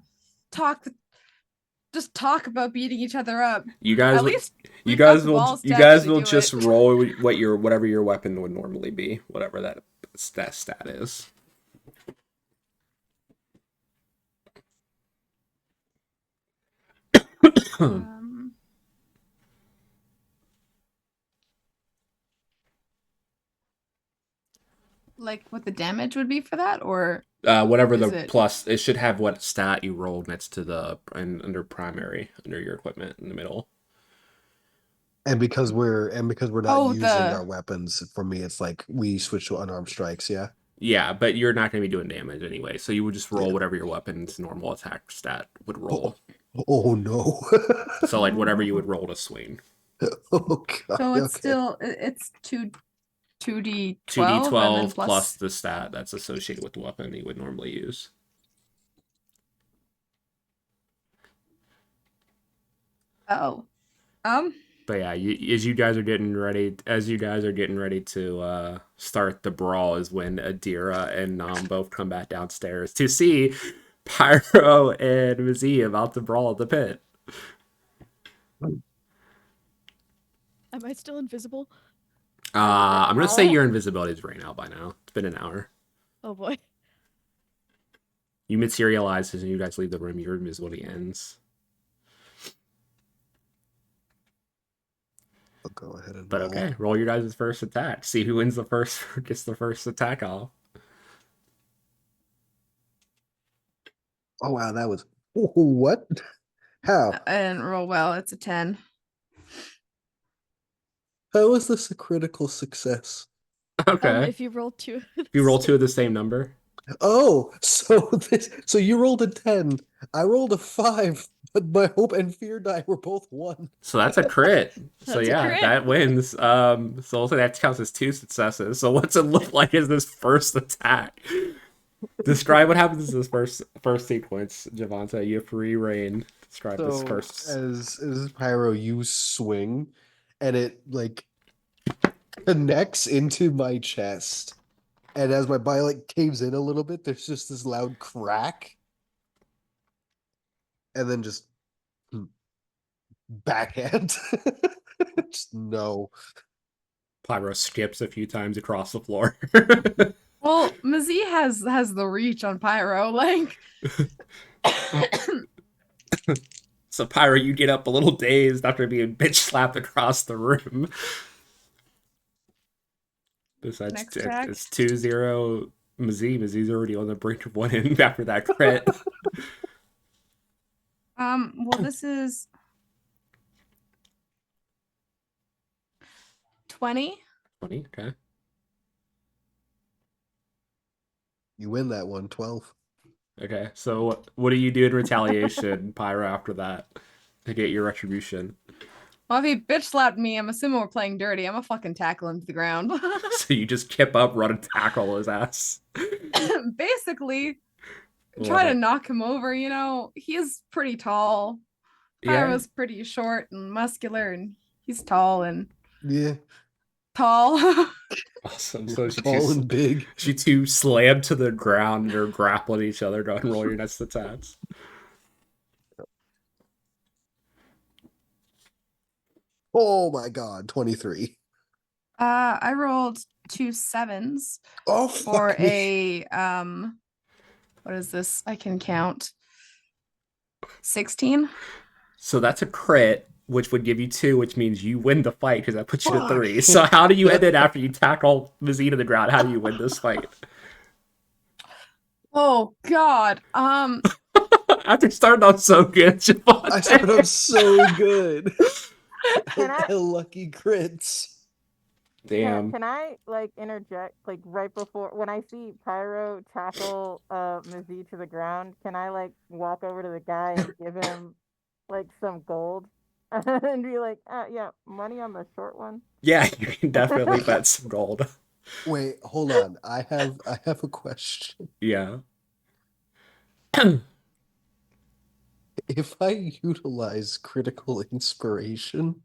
just talk about beating each other up. You guys, At least you we've got guys the will, balls to you guys actually will do just it. roll whatever your weapon would normally be, whatever that stat is. Um, like what the damage would be for that, or Whatever is the it? plus, it should have what stat you rolled next to the and under primary under your equipment in the middle. And because we're not Oh, using the our weapons, for me, it's like we switch to unarmed strikes. Yeah. Yeah, but you're not going to be doing damage anyway, so you would just roll Yeah. whatever your weapon's normal attack stat would Oh, roll. oh no. So like whatever you would roll to swing. Oh god. so it's Okay. still it's 2d12 Two D and then 12 plus. plus the stat that's associated with the weapon you would normally use. Oh, But yeah, as you guys are getting ready to start the brawl, is when Adira and Nam both come back downstairs to see Pyro and Mazie about to brawl at the pit. Am I still invisible? I'm gonna say your invisibility is right now by now. It's been an hour. Oh boy. You materialize as you guys leave the room. Your invisibility ends. I'll go ahead and But roll. okay, roll your guys' first attack. See who wins the first, gets the first attack off. Oh wow, that was what? How? I didn't roll well. It's a 10. How is this a critical success? Okay. If you roll 2. If you roll 2 of the same number. Oh, so you rolled a 10. I rolled a 5, but my hope and fear die were both 1. So that's a crit. So That's a yeah, crit. that wins. So also that counts as 2 successes. So what's it look like as this first attack? Describe what happens in this first sequence, Javante. You have free reign. Describe this So first. as Pyro, you swing, and it like connects into my chest. And as my body like caves in a little bit, there's just this loud crack. And then just backhand. Just no. Pyro skips a few times across the floor. Well, Mazie has the reach on Pyro, like. So Pyro, you get up a little dazed after being bitch slapped across the room. Besides, Next attack. it's 2-0 Mazie. Mazie's already on the brink of winning after that crit. Well, this is 20. 20, okay. You win that one, 12. Okay, so what do you do in retaliation, Pyro, after that to get your retribution? Well, if he bitch slapped me, I'm assuming we're playing dirty. I'm gonna fucking tackle him to the ground. So you just kip up, run and tackle his ass. Basically, Love try to it. knock him over. You know, he is pretty tall. Yeah. Pyro's pretty short and muscular, and he's tall and Yeah. tall. Awesome. So Tall and big. she two slam to the ground and are grappling each other. Go ahead and roll your next attacks. Oh my god, 23. I rolled 2 7s Oh, for fuck me. a what is this? I can count. 16. So that's a crit, which would give you 2, which means you win the fight because that puts you to Fuck. 3. So how do you end it after you tackle Mazine to the ground? How do you win this fight? Oh God. After starting off so good, Javante. I started off so good. Can I- The lucky crits. Damn. Can I like interject like right before when I see Pyro tackle Mazie to the ground? Can I like walk over to the guy and give him like some gold and be like, yeah, money on the short one? Yeah, you can definitely bet some gold. Wait, hold on. I have a question. Yeah. If I utilize critical inspiration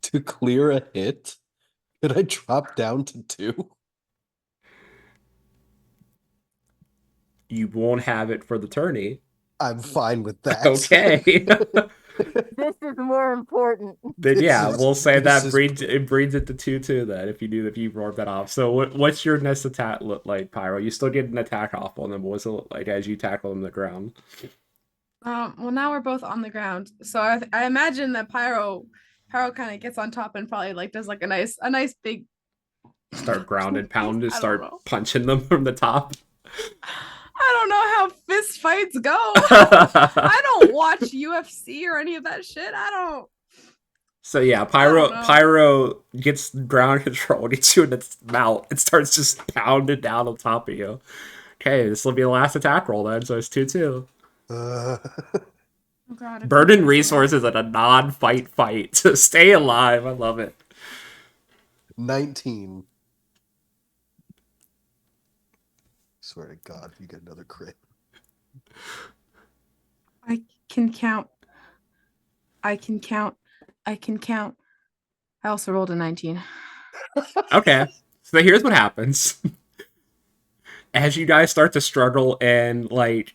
to clear a hit, could I drop down to 2? You won't have it for the tourney. I'm fine with that. Okay. This is more important. Then This yeah, is- we'll say this that is brings it to 2-2 then if you roared that off. So what's your next attack look like, Pyro? You still get an attack off on them. What's it look like as you tackle them to the ground? Well, now we're both on the ground, so I imagine that Pyro kind of gets on top and probably like does like a nice big Start grounded, pounded, I don't start know. punching them from the top. I don't know how fist fights go. I don't watch UFC or any of that shit. I don't. So yeah, I don't know. Pyro gets ground control, gets you in its mouth, and starts just pounding down on top of you. Okay, this will be the last attack roll then, so it's 2-2. Uh, Oh god, if he Burden hits resources at a non-fight fight to stay alive. I love it. 19. Swear to God, you get another crit. I can count. I can count. I can count. I also rolled a 19. Okay, so here's what happens. As you guys start to struggle and like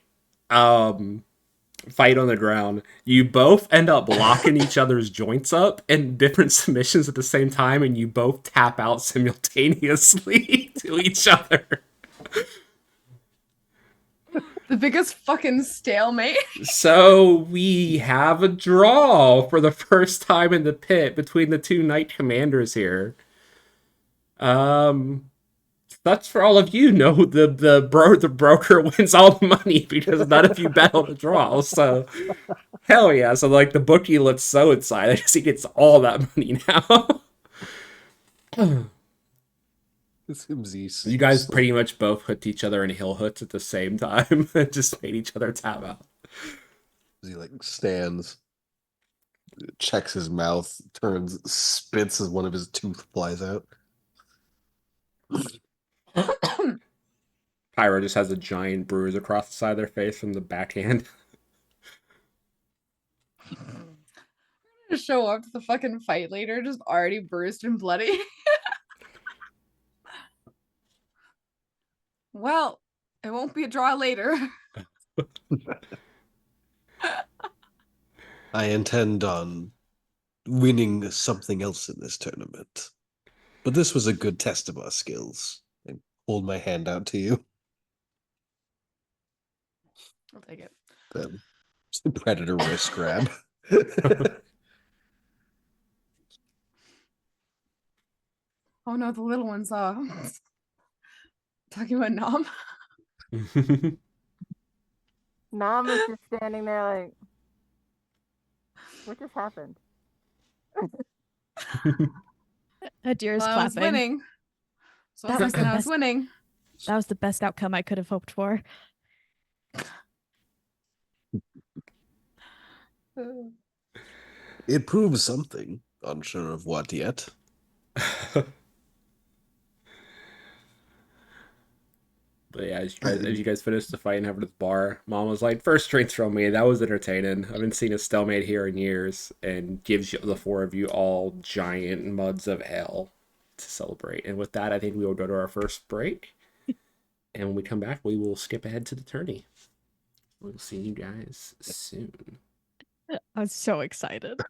fight on the ground, you both end up blocking each other's joints up in different submissions at the same time, and you both tap out simultaneously to each other. The biggest fucking stalemate. So we have a draw for the first time in the pit between the two knight commanders here. That's for all of you know the broker wins all the money because none of you bet on the draw. So hell yeah! So like the bookie looks so excited because he gets all that money now. You guys pretty much both hooked each other in hill hooks at the same time and just made each other tap out. He like stands, checks his mouth, turns, spits as one of his tooth flies out. Pyro just has a giant bruise across the side of their face from the backhand. To show up to the fucking fight later, just already bruised and bloody. Well, it won't be a draw later. I intend on winning something else in this tournament. But this was a good test of our skills. I hold my hand out to you. I'll take it. The predator wrist grab. Oh no, the little one's talking about Nom. Nam is just standing there like, what just happened? Adira's Well, I was clapping. winning. So I That was was thinking the I was best- winning. That was the best outcome I could have hoped for. It proves something. Unsure of what yet. But yeah, as you guys finished the fight and over to the bar, Mom was like, "First drinks from me. That was entertaining. I haven't seen a stalemate here in years," and gives you the four of you all giant muds of hell to celebrate. And with that, I think we will go to our first break. And when we come back, we will skip ahead to the tourney. We'll see you guys soon. I was so excited.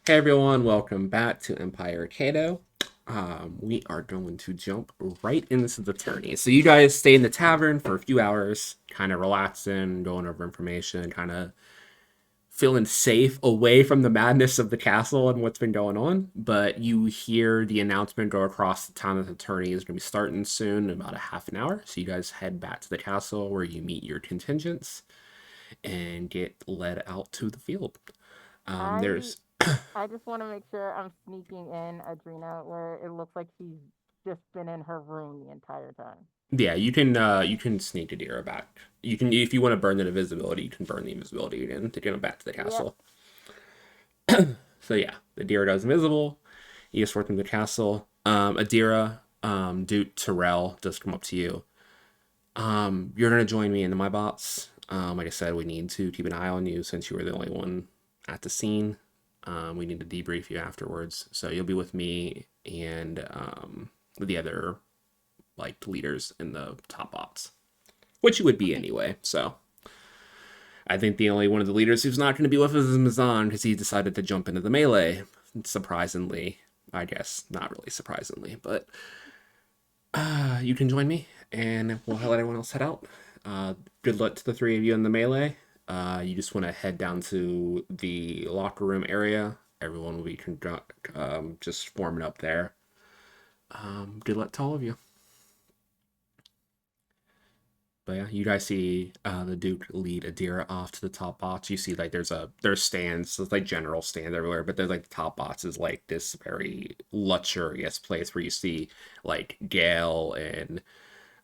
Hey everyone, welcome back to Empire Cado. We are going to jump right into the tourney. So you guys stay in the tavern for a few hours, kind of relaxing, going over information, kind of feeling safe away from the madness of the castle and what's been going on. But you hear the announcement go across the town that the tourney is going to be starting soon, in about a half an hour. So you guys head back to the castle where you meet your contingents and get led out to the field. I There's I just want to make sure I'm sneaking in Adrena where it looks like she's just been in her room the entire time. Yeah, you can sneak Adira back. You can if you want to burn the invisibility, you can burn the invisibility again to get him back to the castle. So yeah, Adira goes invisible. You just work in the castle. Adira, Duke Terrell does come up to you. You're gonna join me into my bots. Like I said, we need to keep an eye on you since you were the only one at the scene. We need to debrief you afterwards. So you'll be with me and the other like leaders in the top bots, which you would be anyway. So I think the only one of the leaders who's not going to be with us is Mazan because he decided to jump into the melee. Surprisingly, I guess not really surprisingly, but you can join me and we'll let everyone else head out. Good luck to the three of you in the melee. You just want to head down to the locker room area. Everyone will be just forming up there. Good luck to all of you. But yeah, you guys see the Duke lead Adira off to the top bots. You see like there's stands, so it's like general stands everywhere, but there's like the top bots is like this very luxurious place where you see like Gale and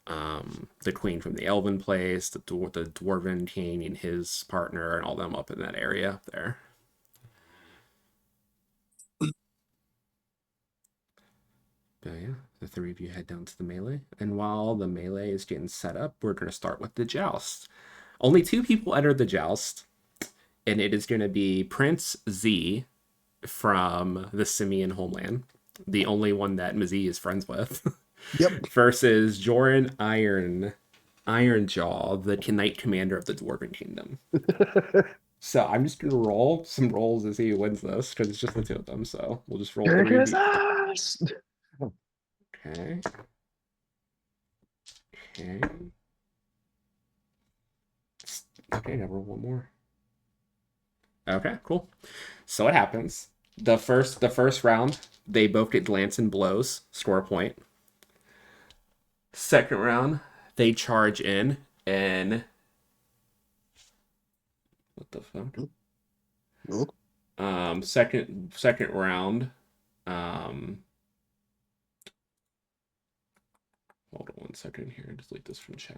the Queen from the Elven place, the Dwarven King and his partner, and all them up in that area up there. But yeah, the three of you head down to the melee. And while the melee is getting set up, we're going to start with the joust. Only two people entered the joust, and it is going to be Prince Z from the Simian homeland, the only one that Mazie is friends with, Yep. versus Joran Ironjaw, the Knight Commander of the Dwarven Kingdom. So I'm just going to roll some rolls to see who wins this, because it's just the two of them. So we'll just roll three. Okay. Okay. Okay, now roll one more. Okay, cool. So what happens? The first round, they both get lance and blows, score a point. Second round, they charge in and what the fuck? Nope. Second round, hold on 1 second here, delete this from chat.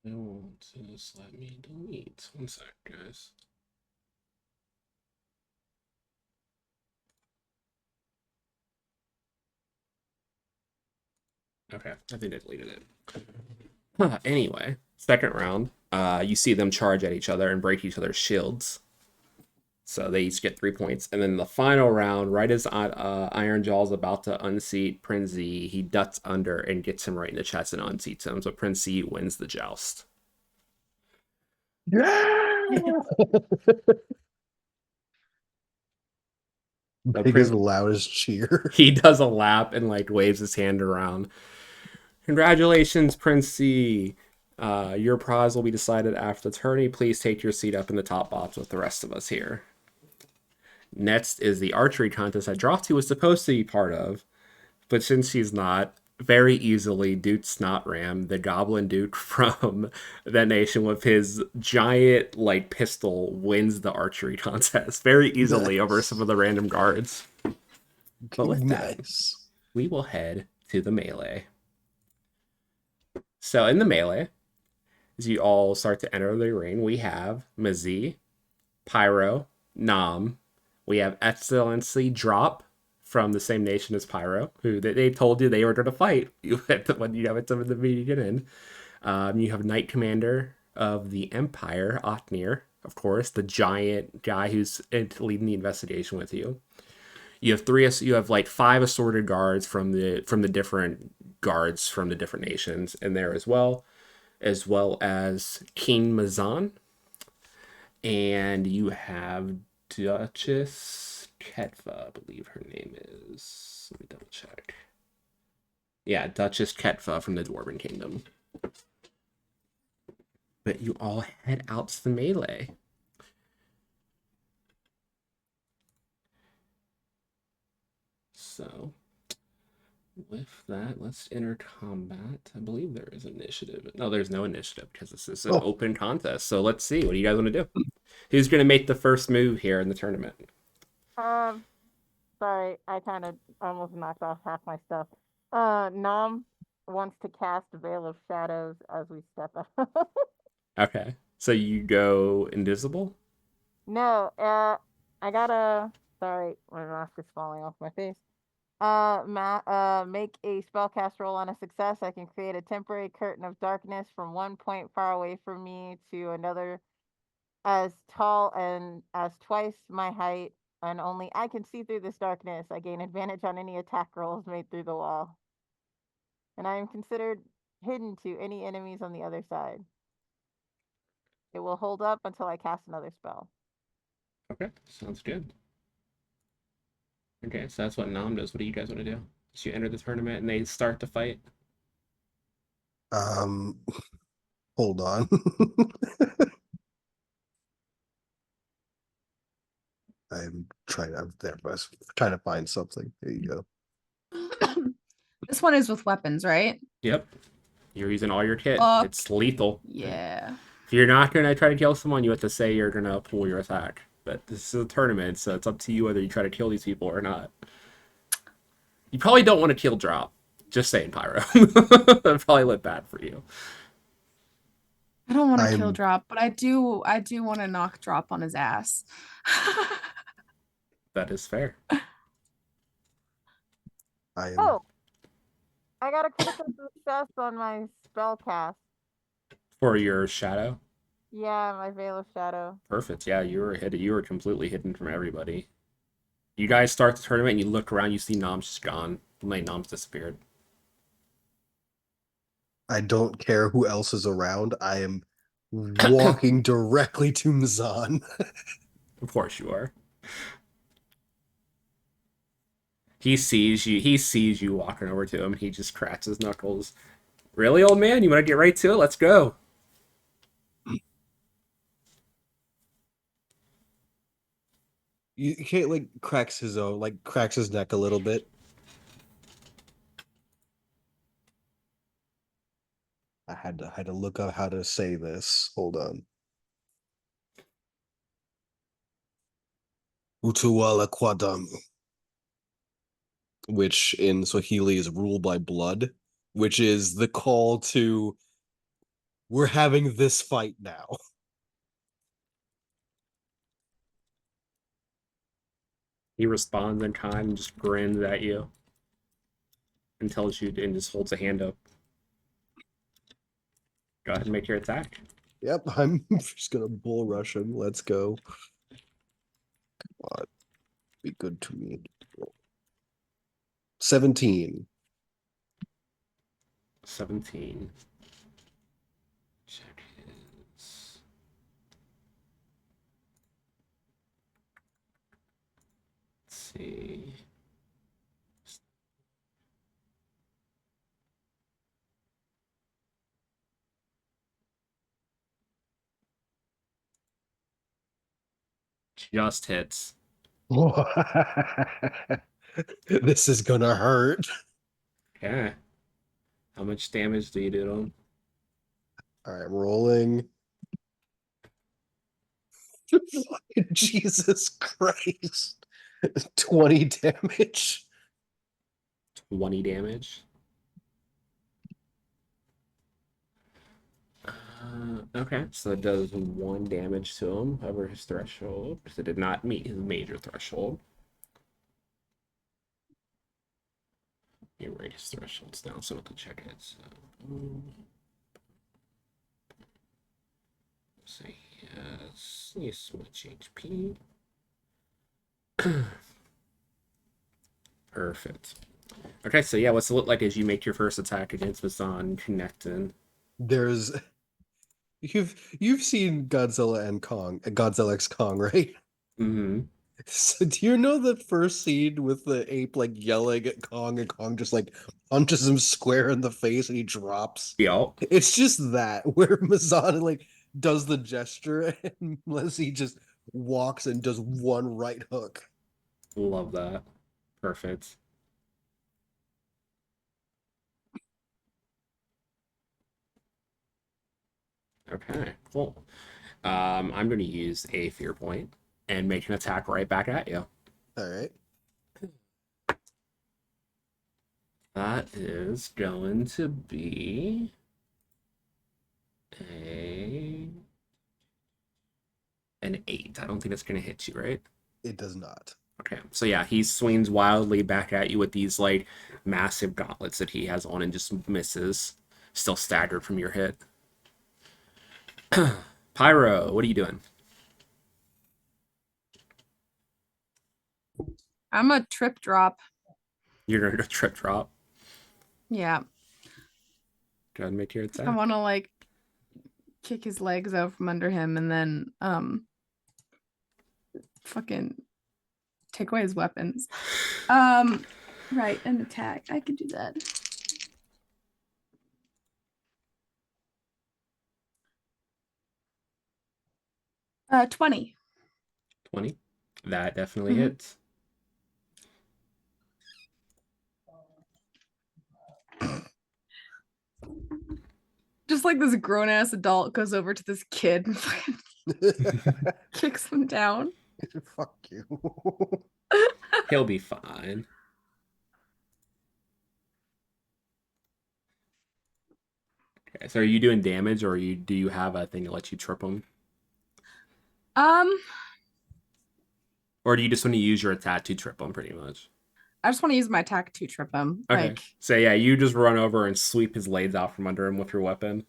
I want to just let me delete. 1 sec, guys. Okay, I think I deleted it. Anyway, second round, you see them charge at each other and break each other's shields. So they each get 3 points. And then the final round, right as Ironjaw's about to unseat Prince Z, he ducks under and gets him right in the chest and unseats him. So Prince Z wins the joust. Yeah. So Biggest, loudest cheer. He does a lap and like waves his hand around. Congratulations, Prince Z. Your prize will be decided after the tourney. Please take your seat up in the top box with the rest of us here. Next is the archery contest that Drofty was supposed to be part of, but since she's not, very easily Duke Snotram, the Goblin Duke from that nation with his giant like pistol, wins the archery contest very easily over some of the random guards. But with that, we will head to the melee. So in the melee, as you all start to enter the ring, we have Mazie, Pyro, Nam. We have Excellency Drop from the same nation as Pyro, who they told you they were going to fight when you have it to the beginning. You have Knight Commander of the Empire, Otnir, of course, the giant guy who's leading the investigation with you. You have you have like 5 assorted guards from the different guards from the different nations in there as well as King Mazan, and you have Duchess Ketva, I believe her name is. Let me double check. Yeah, Duchess Ketva from the Dwarven Kingdom. But you all head out to the melee. So, with that, let's enter combat. I believe there is initiative. No, there's no initiative because this is an open contest. So let's see. What do you guys want to do? Who's going to make the first move here in the tournament? Sorry, I kind of almost knocked off half my stuff. Nom wants to cast Veil of Shadows as we step out. Okay. So you go invisible? No, I gotta. Sorry, my mask is falling off my face. Make a spellcast roll on a success. I can create a temporary curtain of darkness from one point far away from me to another as tall and as twice my height, and only I can see through this darkness. I gain advantage on any attack rolls made through the wall. And I am considered hidden to any enemies on the other side. It will hold up until I cast another spell. Okay, sounds good. Okay, so that's what Nom does. What do you guys want to do? So you enter the tournament and they start the fight? Hold on. I'm trying to find something. There you go. This one is with weapons, right? Yep. You're using all your kit. It's lethal. Yeah. If you're not going to try to kill someone, you have to say you're going to pull your attack. But this is a tournament, so it's up to you whether you try to kill these people or not. You probably don't want to kill Drop. Just saying, Pyro. That'd probably look bad for you. I don't want to kill Drop, but I do want to knock Drop on his ass. That is fair. Oh, I got a critical success on my spell cast. For your shadow? Yeah, my Veil of Shadow. Perfect. Yeah, you were completely hidden from everybody. You guys start the tournament and you look around, you see Nom's just gone. Like Nom's disappeared. I don't care who else is around. I am walking directly to Mazan. Of course you are. He sees you walking over to him, and he just cracks his knuckles. Really, old man? You want to get right to it? Let's go. You can't cracks his neck a little bit. I had to look up how to say this. Hold on. Utuwala Quadamu, which in Swahili is rule by blood, which is the call to we're having this fight now. He responds in kind and just grins at you and tells you and just holds a hand up. Go ahead and make your attack. Yep, I'm just gonna bull rush him. Let's go. Come on. Be good to me. 17. 17. Check his. Let's see. Just hits. This is gonna hurt. Yeah. How much damage do you do to him? All right, rolling. Jesus Christ. 20 damage. 20 damage. Okay, so it does 1 damage to him over his threshold, because it did not meet his major threshold. You write his thresholds down so we can check it. So, has so much HP. Perfect. Okay, so yeah, what's it look like as you make your first attack against Mazan connecting? There's you've seen Godzilla and Kong, Godzilla X Kong, right? Mm-hmm. So do you know the first scene with the ape like yelling at Kong and Kong just like punches him square in the face and he drops? Yup. It's just that where Mazan like does the gesture and Leslie just walks and does one right hook. Love that. Perfect. Okay, cool. I'm going to use a fear point and make an attack right back at you. All right. That is going to be an 8. I don't think it's going to hit you, right? It does not. Okay, so yeah, he swings wildly back at you with these like massive gauntlets that he has on and just misses. Still staggered from your hit. Pyro, what are you doing? I'm a trip drop. You're going to trip drop. Yeah. Go ahead and make your I attack. want to like kick his legs out from under him and then fucking take away his weapons. Right, an attack. I could do that. Uh, 20. 20. That definitely Mhm. hits. Just like this grown ass adult goes over to this kid and fucking kicks him down. Fuck you. He'll be fine. Okay, so are you doing damage or do you have a thing to let you trip him? Um, Or do you just want to use your attack to trip him pretty much? I just want to use my attack to trip him. Okay. Like, So yeah, you just run over and sweep his legs out from under him with your weapon.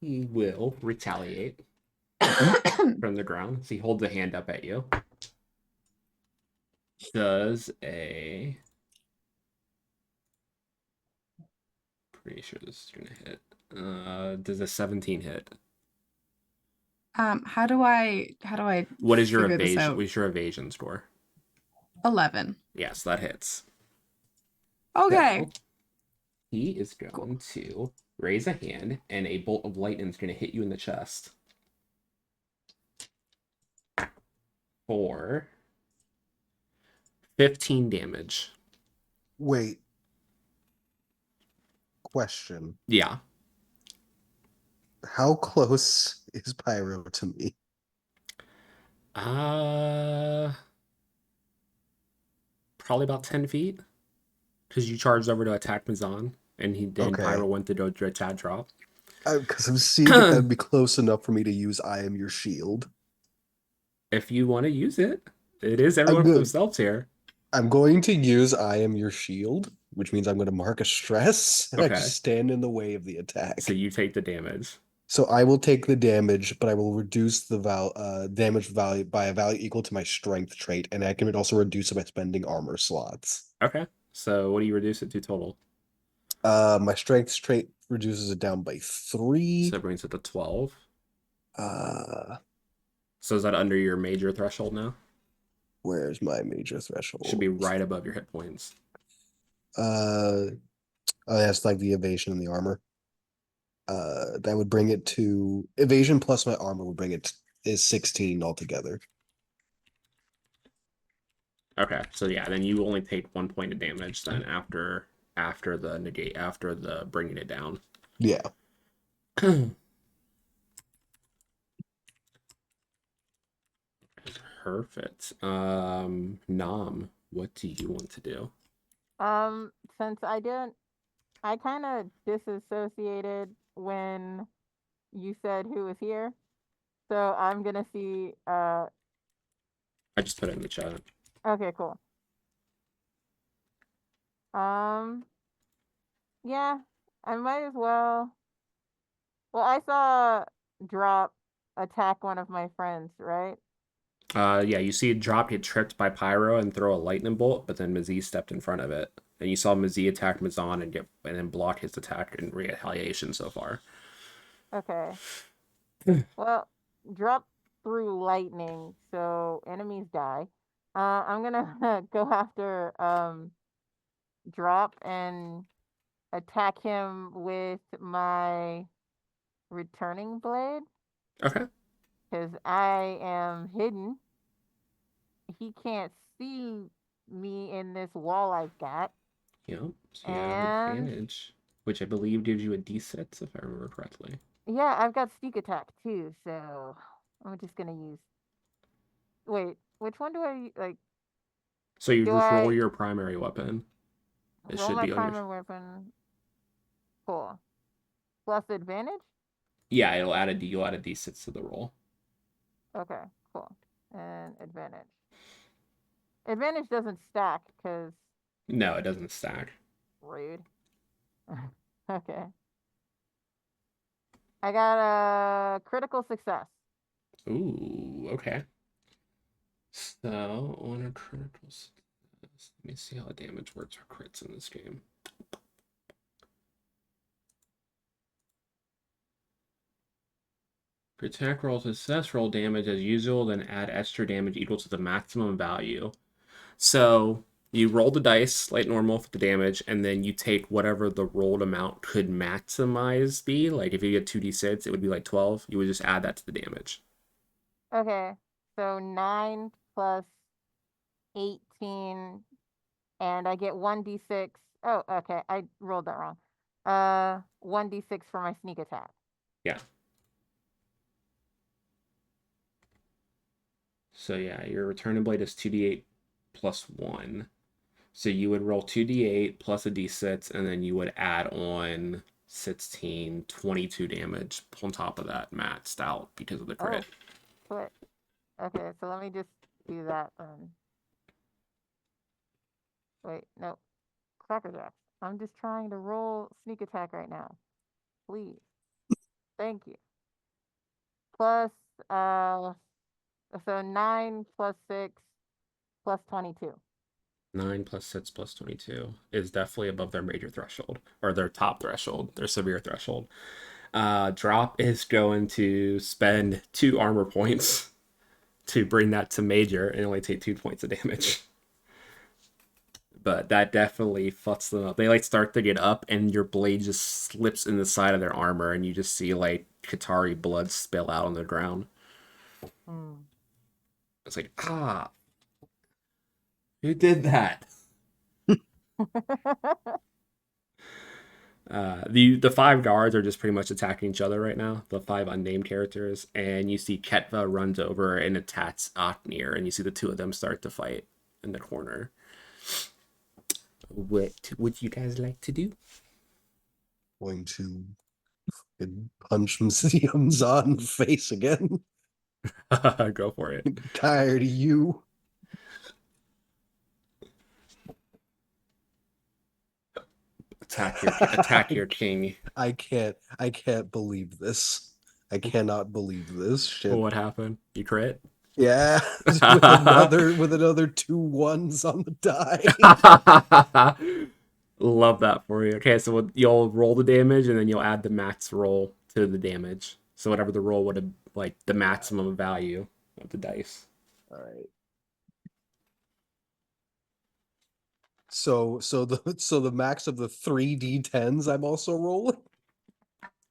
He will retaliate from the ground. So he holds a hand up at you. Does a... Pretty sure this is gonna hit. Does a 17 hit? how do I What is your figure this evasion? out? What's your evasion score? 11. Yes, that hits. Okay. So, he is going to raise a hand, and a bolt of lightning is going to hit you in the chest. For 15 damage. Wait. Question. Yeah. How close is Pyro to me? Probably about 10 feet. Because you charged over to attack Mazan, and Okay. Pyro went to do a attack drop. Because I'm seeing if that'd be close enough for me to use I Am Your Shield. If you want to use it, it is I'm everyone for good. themselves here. I'm going to use I Am Your Shield, which means I'm going to mark a stress, and I Okay. just stand in the way of the attack. So you take the damage. So I will take the damage, but I will reduce the damage value by a value equal to my strength trait, and I can also reduce it by spending armor slots. Okay. So what do you reduce it to total? My strength trait reduces it down by 3. So that brings it to 12. Uh, So is that under your major threshold now? Where's my major threshold? Should be right above your hit points. Oh, that's like the evasion and the armor. That would bring it to evasion plus my armor would bring it is 16 altogether. Okay, so yeah, then you only take 1 point of damage then after the negate, after the bringing it down. Yeah. Perfect. Nam, what do you want to do? Since I kind of disassociated when you said who was here, so I'm gonna see. I just put it in the chat. Okay, cool. Yeah, I might as well. Well, I saw drop, attack one of my friends, right? Yeah, you see it drop, get tripped by Pyro and throw a lightning bolt, but then Mazie stepped in front of it. And you saw Mazie attack Mazan and then block his attack in retaliation so far. Okay. Well, drop through lightning, so enemies die. I'm gonna go after drop and attack him with my returning blade Okay. because I am hidden. He can't see me in this wall I've got. Yep. So you have And advantage, which I believe gives you a D6 if I remember correctly. yeah, I've got sneak attack too, so I'm just gonna use. Wait, which one do I like? So you Do just roll I your primary weapon. It roll should my be on your. primary weapon? Cool. Plus advantage? Yeah, you'll add a D6 to the roll. Okay, cool. And advantage. Advantage doesn't stack because No, it doesn't stack. rude. Okay. I got a critical success. Ooh, okay. So on a critical success, let me see how damage works for crits in this game. For attack roll success, roll damage as usual, then add extra damage equal to the maximum value. So you roll the dice like normal for the damage, and then you take whatever the rolled amount could maximize be. Like if you get 2d6, it would be like 12. You would just add that to the damage. Okay. So 9 plus 18 and I get 1d6. Oh, okay. I rolled that wrong. 1d6 for my sneak attack. Yeah. So yeah, your returning blade is 2d8 plus 1. So you would roll 2d8 plus a d6, and then you would add on 16, 22 damage on top of that maxed out because of the crit. Quit. Okay, so let me just do that then. Wait, no. Cracker Jack. I'm just trying to roll sneak attack right now. Please. Thank you. Plus, so 9 plus 6 plus 22. 9 plus 6 plus 22 is definitely above their major threshold, or their top threshold, their severe threshold. Drop is going to spend 2 armor points to bring that to major and only take 2 points of damage. But that definitely fucks them up. They like start to get up, and your blade just slips in the side of their armor, and you just see like Katari blood spill out on the ground. Hmm. It's like, who did that? The 5 guards are just pretty much attacking each other right now. The 5 unnamed characters, and you see Ketva runs over and attacks Aknir, and you see the 2 of them start to fight in the corner. What would you guys like to do? Going to punch Museums on the face again. Go for it. Tired of you. Attack your king. I can't believe this. I cannot believe this shit. Well, what happened? You crit? Yeah, with another 2 1s on the die. Love that for you. Okay, so you'll roll the damage, and then you'll add the max roll to the damage. So whatever the roll would have, like the maximum value of the dice. All right. So the max of the 3d10s I'm also rolling.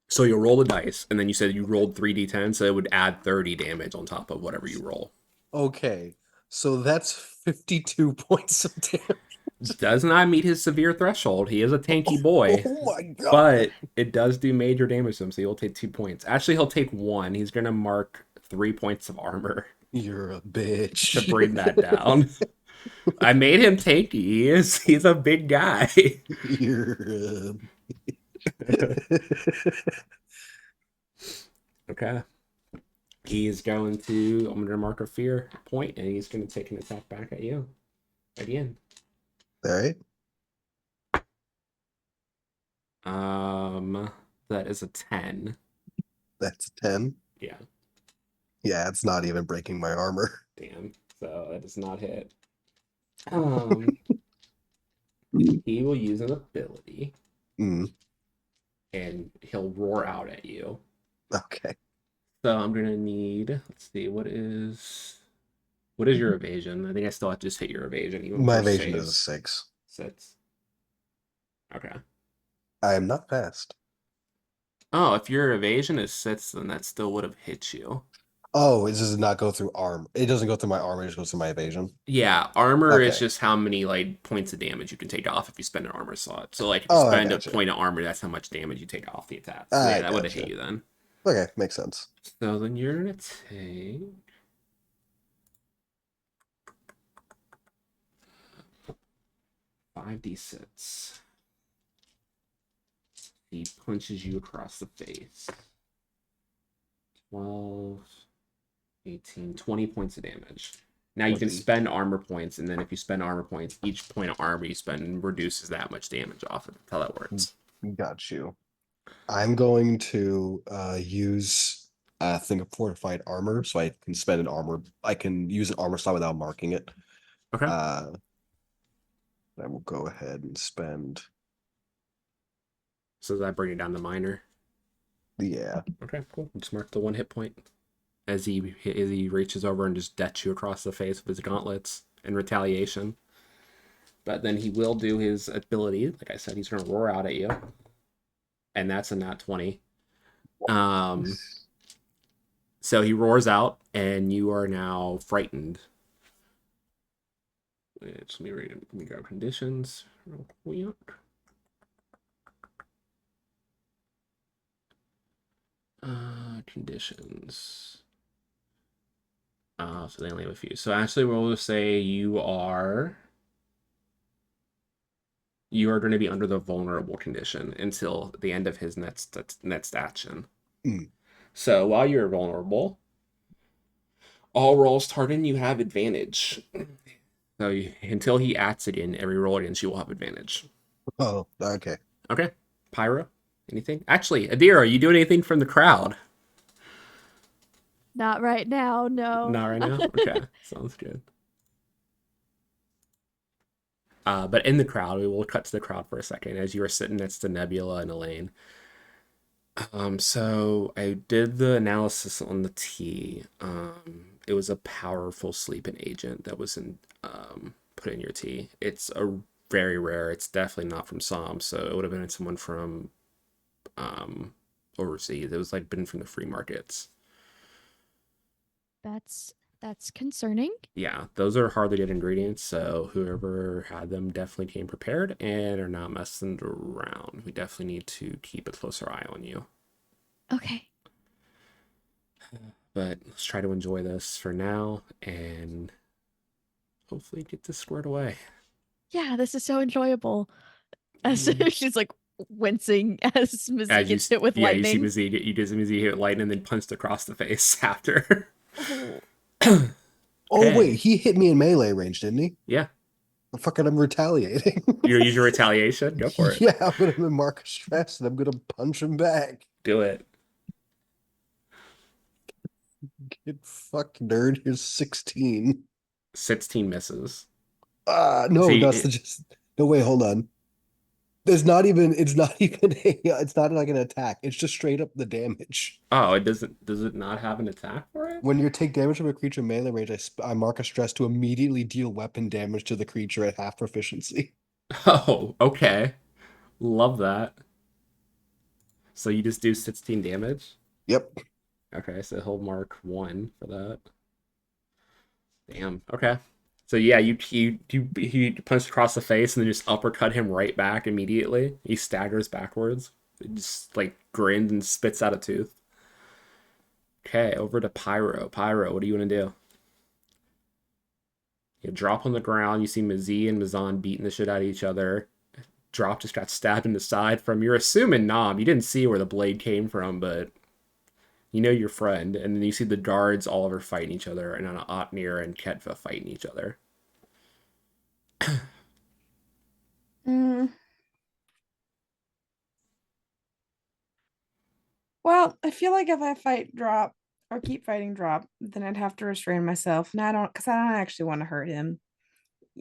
So you'll roll the dice, and then you said you rolled 3d10, so it would add 30 damage on top of whatever you roll. Okay, so that's 52 points of damage. Does not meet his severe threshold. He is a tanky boy. Oh my god. But it does do major damage to him, so he'll take 2 points. Actually, he'll take 1. He's going to mark 3 points of armor. You're a bitch. To bring that down. I made him tanky. He's a big guy. You're Okay. He's going to, I'm going to mark a fear point, and he's going to take an attack back at you. Again. All right. That is a 10. That's 10. Yeah, Yeah, it's not even breaking my armor. damn. So that does not hit. He will use an ability Mm, and he'll roar out at you. okay. So I'm gonna need, let's see, what is your evasion? I think I still have to just hit your evasion even My for evasion is a saves. 6. Six. Okay. I am not fast. Oh, if your evasion is six, then that still would have hit you. Oh, it does not go through arm. It doesn't go through my armor, it just goes through my evasion. Yeah, armor is Okay. just how many like points of damage you can take off if you spend an armor slot. So like if you Oh, I spend a gotcha. point of armor, that's how much damage you take off the attack. So yeah, I that would have hit gotcha. you then. Okay, makes sense. So then you're gonna take 5d6. He punches you across the face. 12, 18, 20 points of damage. Now you can 20. spend armor points, and then if you spend armor points, each point of armor you spend reduces that much damage off of it. That's how that works. Got you. I'm going to use a thing of fortified armor, so I can spend an armor. I can use an armor slot without marking it. Okay. I will go ahead and spend. So does that bring it down to minor? Yeah. Okay, cool. Just mark the 1 hit point as he reaches over and just dets you across the face with his gauntlets in retaliation. But then he will do his ability. Like I said, he's going to roar out at you, and that's a nat 20. So he roars out, and you are now frightened. Let me grab conditions real quick. Conditions. So they only have a few. So actually, we'll just say you are going to be under the vulnerable condition until the end of his next action. Mm. So while you're vulnerable, all rolls targeting you have advantage. So until he acts again, every roll against you will have advantage. Oh, okay. Okay. Pyro, anything? Actually, Adira, are you doing anything from the crowd? Not right now, no. Not right now? Okay. Sounds good. But in the crowd, we will cut to the crowd for a second as you are sitting next to Nebula and Elaine. So I did the analysis on the tea. It was a powerful sleeping agent that was put in your tea. It's a very rare. It's definitely not from Psalm, so it would have been someone from overseas. It was like been from the free markets. That's concerning. Yeah, those are hard to get ingredients, so whoever had them definitely came prepared and are not messing around. We definitely need to keep a closer eye on you. Okay. But let's try to enjoy this for now and hopefully get this squared away. Yeah, this is so enjoyable. As Mhm. she's like wincing as Mizzy As you, gets hit with yeah, you lightning. see Mizzy, you did Mizzy hit lightning and then punched across the face after. Oh. Oh, wait, Okay. he hit me in melee range, didn't he? Yeah, Fucking, I'm retaliating. you use your retaliation. Go for it. Yeah, I'm gonna mark a stress and I'm gonna punch him back. Do it. Get fuck nerd. Here's 16. 16 misses. No, See, that's the just. No, wait, hold on. There's not even. It's not even a. It's not like an attack. It's just straight up the damage. oh, it doesn't. Does it not have an attack for it? When you take damage from a creature in melee range, I mark a stress to immediately deal weapon damage to the creature at half proficiency. Oh, okay. Love that. So you just do 16 damage? Yep. Okay, so he'll mark 1 for that. Damn. Okay. So yeah, you punch across the face and then just uppercut him right back immediately. He staggers backwards. He just like grins and spits out a tooth. Okay, over to Pyro. Pyro, what do you want to do? You drop on the ground. You see Mazie and Mazan beating the shit out of each other. Drop just got stabbed in the side from, you're assuming Nom. You didn't see where the blade came from, but you know your friend. And then you see the guards all over fighting each other, and on Otnir and Ketva fighting each other. Mm. Well, I feel like if I fight drop or keep fighting drop, then I'd have to restrain myself. And I don't, because I don't actually want to hurt him.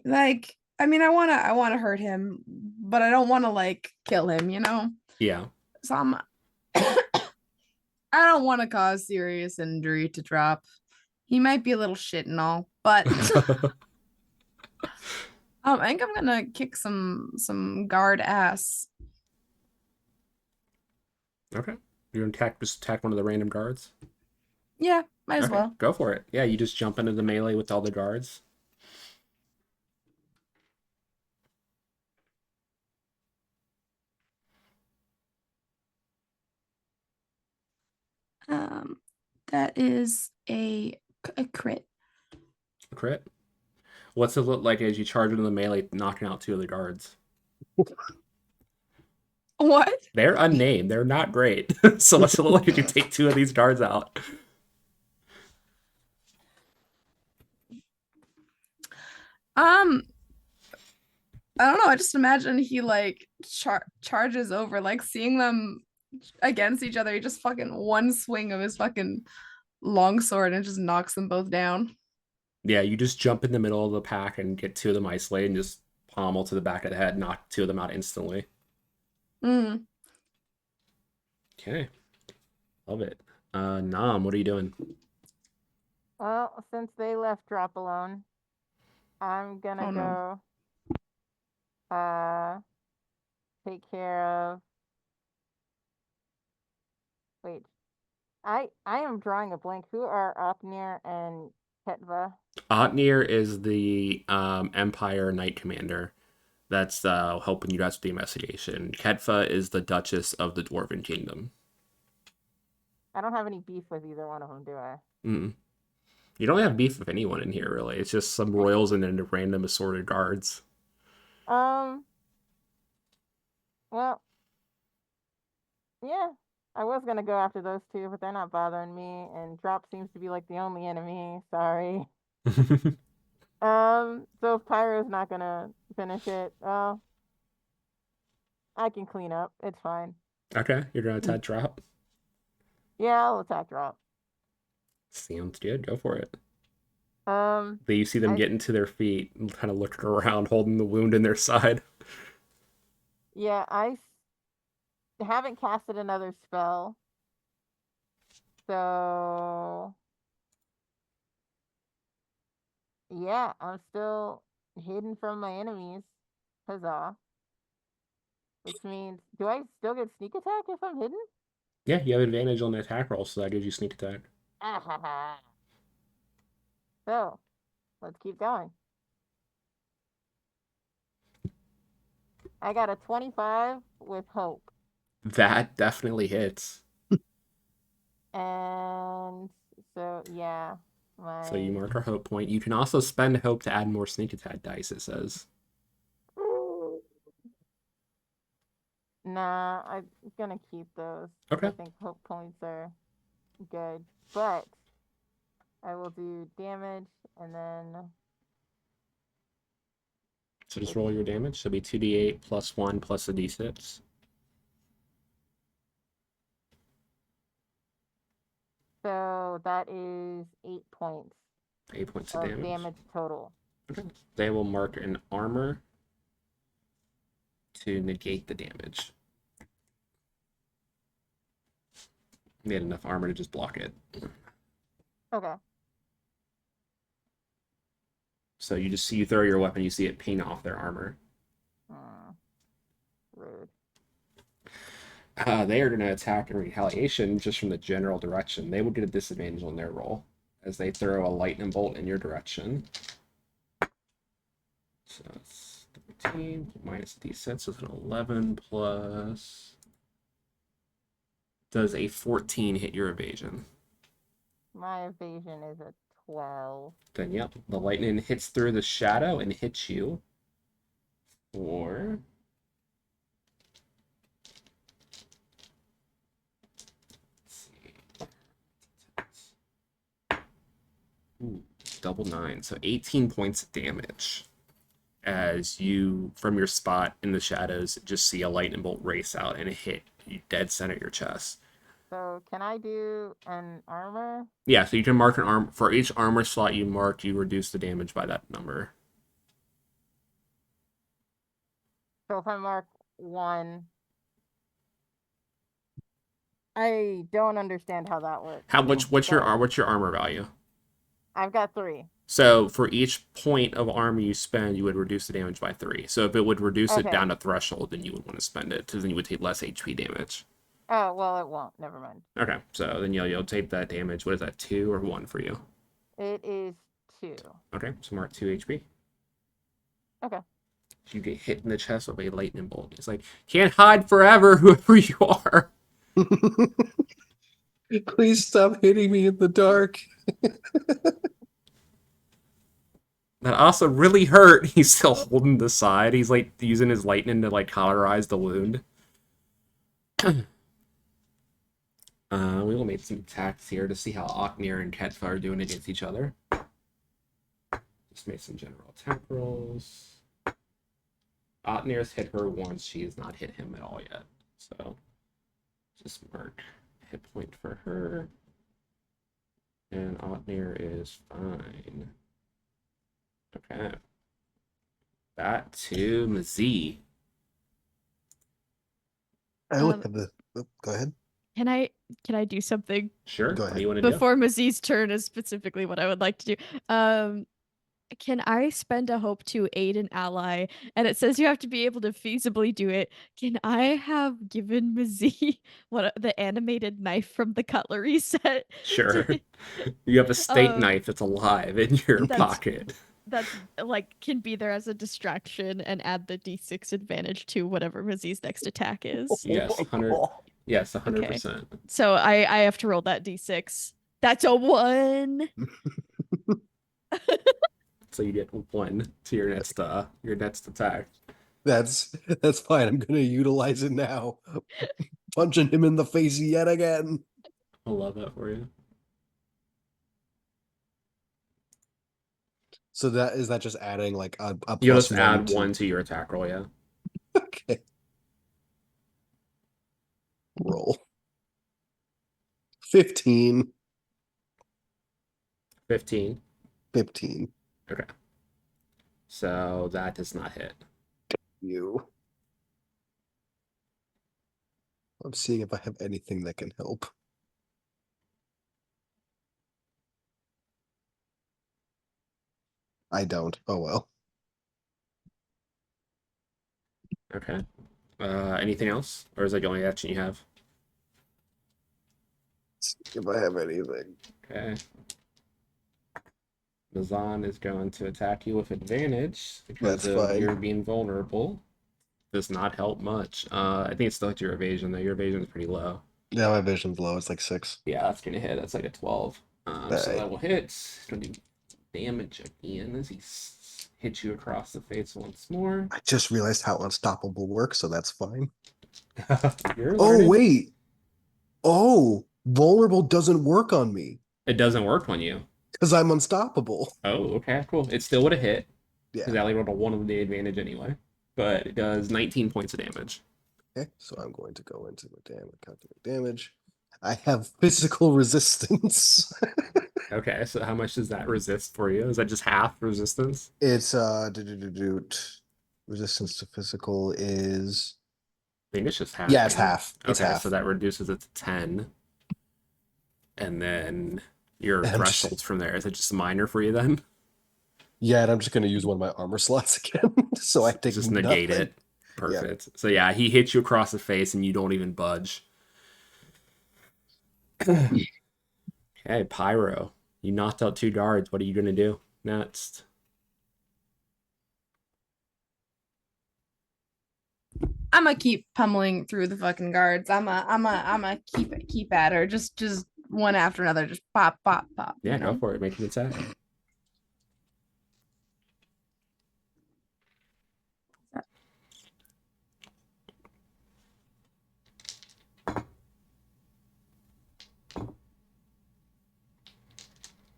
Like, I mean, I wanna hurt him, but I don't want to like kill him, you know? Yeah. So I don't want to cause serious injury to drop. He might be a little shit and all, but I think I'm gonna kick some guard ass. Okay. You're gonna just attack one of the random guards? Yeah, might as Okay, well. go for it. Yeah, you just jump into the melee with all the guards. Um, that is a crit. Crit. What's it look like as you charge into the melee, knocking out two of the guards? What? They're unnamed. They're not great. So what's it look like if you take two of these guards out? Um, I don't know. I just imagine he like charges over, like seeing them against each other. He just fucking one swing of his fucking longsword and just knocks them both down. Yeah, you just jump in the middle of the pack and get two of them isolated and just pommel to the back of the head, knock two of them out instantly. Mm. Okay. Love it. Nam, what are you doing? Well, since they left drop alone, I'm gonna Oh no. go take care of. Wait, I am drawing a blank. Who are Opnir and Ketva? Otnir is the Empire Knight Commander that's helping you guys with the investigation. Ketfa is the Duchess of the Dwarven Kingdom. I don't have any beef with either one of them, do I? Mm. You don't have beef with anyone in here, really. It's just some royals and then random assorted guards. Well, yeah. I was gonna go after those two, but they're not bothering me, and drop seems to be like the only enemy. Sorry. So if Pyro's not gonna finish it, well, I can clean up. It's fine. Okay, you're gonna attack drop. Yeah, I'll attack drop. Sounds good. Go for it. Um, But you see them I getting to their feet and kind of looking around, holding the wound in their side. yeah, haven't casted another spell, so yeah, I'm still hidden from my enemies. Huzzah! Which means, do I still get sneak attack if I'm hidden? Yeah, you have advantage on the attack roll, so that gives you sneak attack. So, let's keep going. I got a 25 with hope. That definitely hits. And so, yeah. So you mark our hope point. You can also spend hope to add more sneak attack dice, it says. Nah, I'm gonna keep those. Okay. I think hope points are good. But I will do damage and then. So just roll your damage. So it'll be 2d8 plus 1 plus a d6. So that is 8 points 8 points of of damage total. Okay. They will mark an armor to negate the damage. They had enough armor to just block it. Okay. So you just see you throw your weapon, you see it ping off their armor. Rude. They are going to attack in retaliation just from the general direction. They will get a disadvantage on their roll as they throw a lightning bolt in your direction. So it's 13 minus d6, so it's an 11 plus. Does a 14 hit your evasion? My evasion is a 12. Then, yep, the lightning hits through the shadow and hits you for. Ooh, double 9. So 18 points of damage as you, from your spot in the shadows, just see a lightning bolt race out and hit you dead center your chest. So can I do an armor? Yeah, so you can mark an arm for each armor slot you mark. You reduce the damage by that number. So if I mark 1, I don't understand how that works. What's your Sorry. what's your armor value? I've got 3. So for each point of armor you spend, you would reduce the damage by 3. So if it would reduce it Okay. down to threshold, then you would want to spend it, because then you would take less HP damage. Oh, well, it won't. Never mind. Okay, so then you'll take that damage. What is that, 2 or 1 for you? It is 2. Okay, so mark 2 HP. Okay. You get hit in the chest with a lightning bolt. It's like, can't hide forever, whoever you are. Please stop hitting me in the dark. That also really hurt. He's still holding the side. He's like using his lightning to like cauterize the wound. We will make some attacks here to see how Oknir and Ketfa are doing against each other. Just make some general attack rolls. Oknir's hit her once. She has not hit him at all yet. So just mark hit point for her. And Oknir is fine. Okay. Back to Mazee. I look at the. Oh, go ahead. Can I do something Sure. Go What do ahead. you want to do? before Mazee's turn? Is specifically what I would like to do. Can I spend a hope to aid an ally? And it says you have to be able to feasibly do it. Can I have given Mazee the animated knife from the cutlery set? Sure. You have a steak knife that's alive in your pocket. That's like can be there as a distraction and add the d6 advantage to whatever Mazee's next attack is. Yes, 100. Yes, 100%. So I have to roll that d6. That's a 1. So you get 1 to your next attack. That's fine. I'm gonna utilize it now. Punching him in the face yet again. I love that for you. So is that just adding like a You'll plus just add to... 1 to your attack roll, yeah. Okay. Roll. 15. 15. 15. Okay. So that does not hit. You. I'm seeing if I have anything that can help. I don't. Oh well. Okay. Anything else? Or is that the only action you have? Let's see if I have anything. Okay. Mazan is going to attack you with advantage because That's fine. you're being vulnerable. Does not help much. I think it's still at your evasion, though. Your evasion is pretty low. Yeah, my vision's low. It's like 6. Yeah, that's going to hit. That's like a 12. So Right. that will hit. It's going to do damage again as he hits you across the face once more. I just realized how unstoppable works, so that's fine. You're Oh, learning. wait. Oh, vulnerable doesn't work on me It doesn't work on you. because I'm unstoppable. Oh, okay, cool. It still would have hit. Because Yeah. Allie rolled a 1 of the advantage anyway. But it does 19 points of damage. Okay, so I'm going to go into the calculate damage. I have physical resistance. Okay, so how much does that resist for you? Is that just half resistance? It's resistance to physical is I think it's just half. yeah, it's half. It's Okay, half. so that reduces it to 10. And then your And I'm just- thresholds from there. Is it just minor for you then? Yeah, and I'm just gonna use one of my armor slots again. So I take Just negate nothing. it. Perfect. So yeah, he hits you across the face and you don't even budge. Okay, Pyro. You knocked out 2 guards. What are you gonna do next? I'm gonna keep pummeling through the fucking guards. I'm a keep at her. Just one after another. Just pop, pop, pop. Yeah, you know? go for it. Make an attack.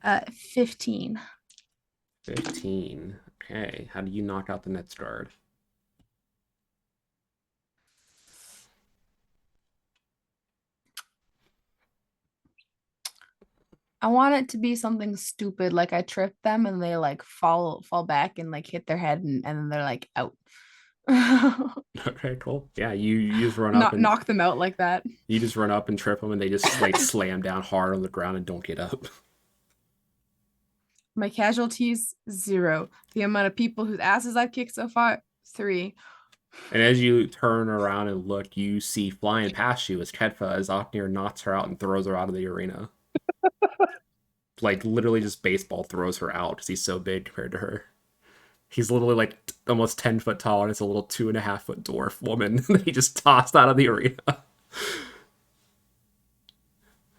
Uh, 15. 15. Okay. How do you knock out the next guard? want it to be something stupid, like I trip them and they like fall back and like hit their head and then they're like out. Okay, cool. Yeah, you just run up Not and knock them out like that. you just run up and trip them, and they just like slam down hard on the ground and don't get up. My casualties, 0. The amount of people whose asses I've kicked so far, 3. And as you turn around and look, you see flying past you is Ketfa as Ocknir knocks her out and throws her out of the arena. Like literally just baseball throws her out because he's so big compared to her. He's literally like almost 10 foot tall and it's a little 2.5 foot dwarf woman that he just tossed out of the arena.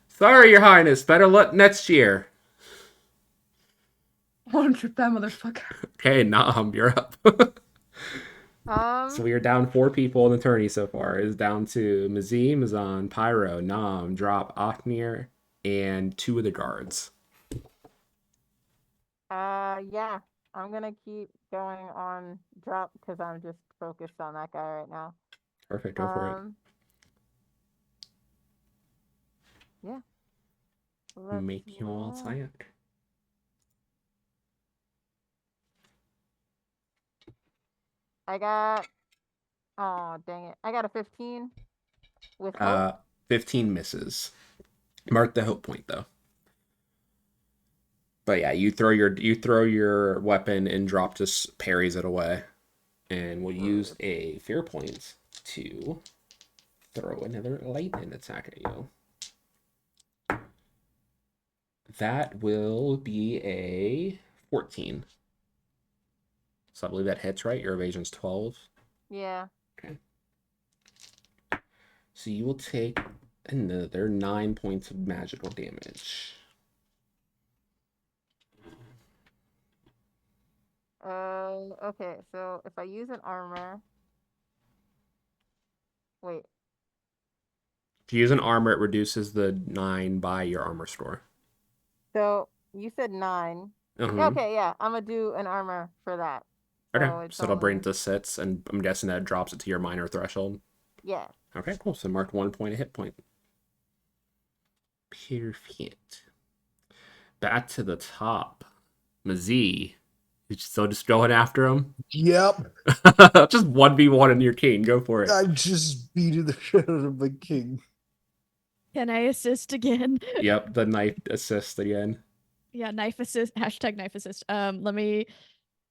Sorry, Your Highness. Better luck next year. I want to trip that motherfucker. Okay, Nam, you're up. So we are down 4 people in the tourney so far. It's down to Mazim, Mazan, Pyro, Nam, Drop, Ocknir, and 2 of the guards. Yeah. I'm gonna keep going on drop because I'm just focused on that guy right now. Perfect, go for it. Yeah. Make your attack. I got. Oh dang it! I got a 15 with hope. 15 misses. Mark the hope point though. But yeah, you throw your weapon and drop just parries it away. And we'll use a fear point to throw another lightning attack at you. That will be a 14. So I believe that hits, right? Your evasion's 12. Yeah. Okay. So you will take another 9 points of magical damage. Okay. So if I use an armor, wait. If you use an armor, it reduces the 9 by your armor score. So you said 9. Uh-huh. Okay. Yeah. I'm gonna do an armor for that. Okay, It's so it'll bring it only... to 6, and I'm guessing that drops it to your minor threshold. Yeah. Okay, cool. So mark 1 point of hit point. Perfect. Back to the top. Mazee. You still just going after him? Yep. Just 1v1 in your king. Go for it. I'm just beating the shit out of my king. Can I assist again? Yep, the knife assist again. Yeah, knife assist. Hashtag knife assist. Let me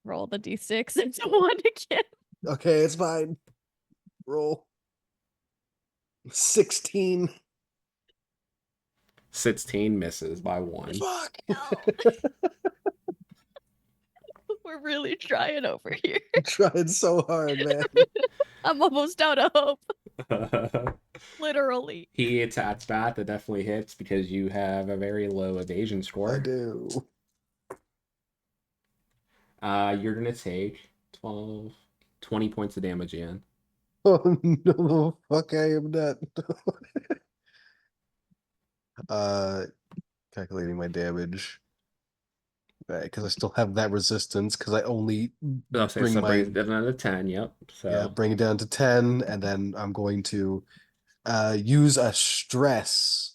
roll the d6 into 1 again. Okay, it's fine. Roll. 16. 16 misses by 1. Fuck. We're really trying over here. I'm trying so hard, man. I'm almost out of hope. Literally. He attacks back. That definitely hits because you have a very low evasion score. I do. You're going to take 20 points of damage again. Oh no, fuck, I am not. Calculating my damage. Right, because I still have that resistance, because I only I'll say bring so my... brings it down to 10, yep. So Yeah, bring it down to 10, and then I'm going to use a stress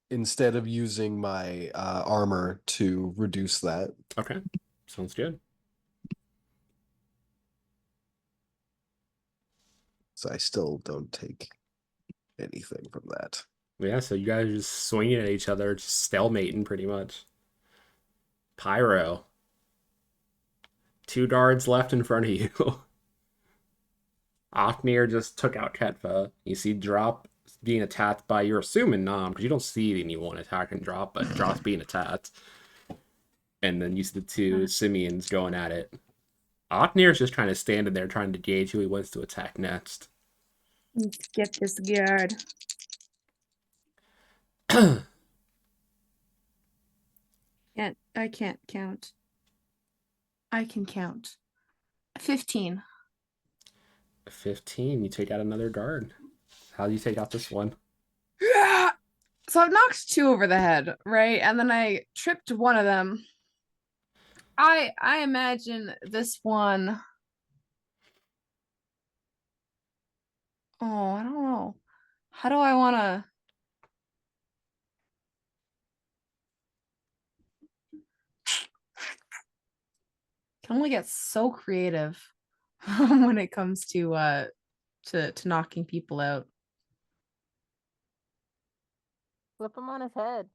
instead of using my armor to reduce that. okay. Sounds good. So I still don't take anything from that. Yeah, so you guys are just swinging at each other, just stalemating pretty much. Pyro. 2 guards left in front of you. Ocknir just took out Ketfa. You see Drop being attacked by, you're assuming Nam, because you don't see anyone attacking Drop, but Drop's being attacked. And then you see the 2 Simians going at it. Ocknir's just kind of standing there trying to gauge who he wants to attack next. Let's get this guard. I can't count. I can count. 15. 15, you take out another guard. How do you take out this one? Yeah. So I've knocked 2 over the head, right? And then I tripped one of them. I imagine this one. Oh, I don't know. How do I want to? can only get so creative when it comes to knocking people out. Flip him on his head.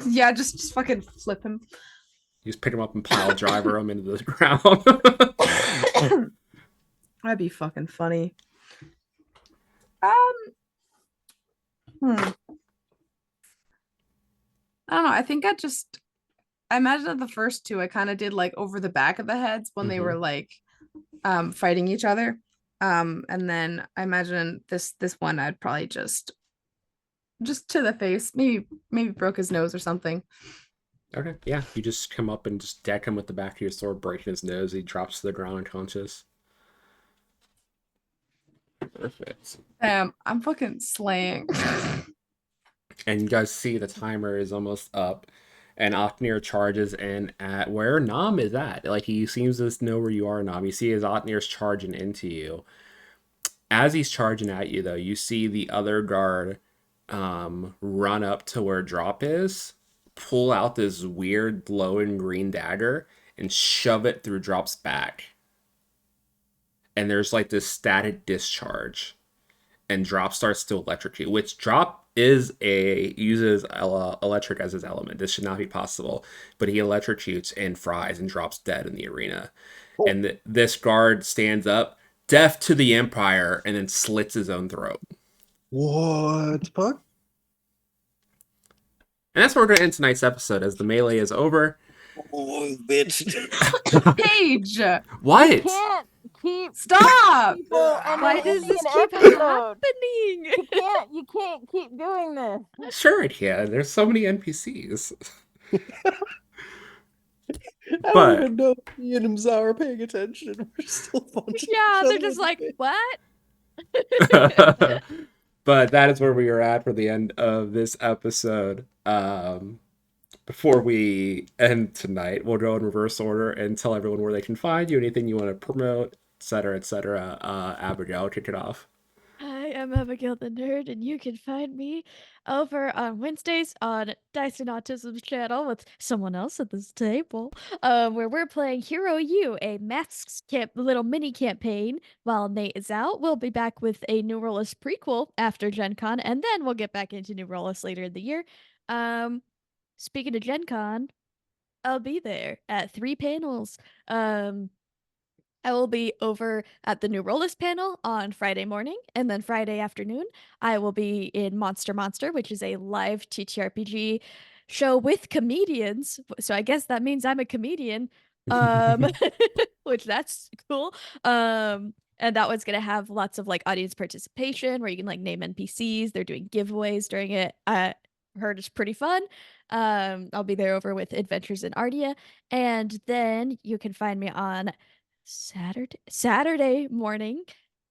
Yeah, just fucking flip him. You just pick him up and pile driver him into the ground. That'd be fucking funny. I don't know. I think I imagine that the first two I kind of did like over the back of the heads when they were like fighting each other. And then I imagine this one I'd probably just to the face, maybe broke his nose or something. Okay, yeah. You just come up and just deck him with the back of your sword, breaking his nose. He drops to the ground unconscious. Perfect. I'm fucking slaying. And you guys see the timer is almost up, and Otnir charges in at where Nam is at. Like, he seems to know where you are, Nam. You see as Otnir's charging into you. As he's charging at you, though, you see the other guard run up to where Drop is, pull out this weird glowing green dagger, and shove it through Drop's back. And there's like this static discharge, and Drop starts to electrocute, which Drop uses electric as his element. This should not be possible, but he electrocutes and fries and drops dead in the arena. Oh. And this guard stands up, deaf to the Empire, and then slits his own throat. What the fuck? And that's where we're going to end tonight's episode, as the melee is over. Oh, bitch. Paige! What? You can't keep Stop! Why does this keep episode. happening? You can't keep doing this. Sure it can. There's so many NPCs. I don't even know if me and Imza are paying attention. We're still punching. Yeah, they're just like, what? But that is where we are at for the end of this episode. Before we end tonight, we'll go in reverse order and tell everyone where they can find you, anything you want to promote, etc., etc. Abigail, kick it off. I am Abigail the Nerd, and you can find me over on Wednesdays on Dice and Autism's channel with someone else at this table, where we're playing Hero U, a masks little mini campaign. While Nate is out, we'll be back with a New Rollist prequel after Gen Con, and then we'll get back into New Rollist later in the year. Speaking of Gen Con, I'll be there at 3 panels. I will be over at the New Rollist panel on Friday morning, and then Friday afternoon, I will be in Monster, which is a live TTRPG show with comedians. So I guess that means I'm a comedian, which that's cool. And that one's gonna have lots of like audience participation where you can like name NPCs. They're doing giveaways during it. Heard it's pretty fun. I'll be there over with Adventures in Ardia, and then you can find me on Saturday morning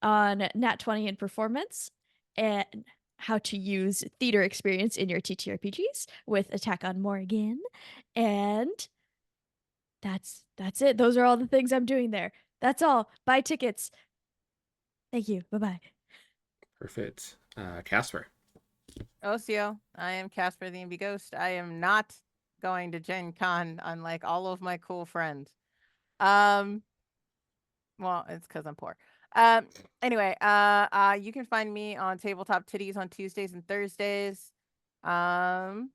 on Nat 20 and Performance, and how to use theater experience in your TTRPGs with Attack on Morgan. And that's it. Those are all the things I'm doing there. That's all. Buy tickets. Thank you. Bye-bye. Perfect. Casper. Osio, I am Casper the Imby Ghost. I am not going to Gen Con, unlike all of my cool friends. Well, it's because I'm poor. Anyway, you can find me on Tabletop Titties on Tuesdays and Thursdays. And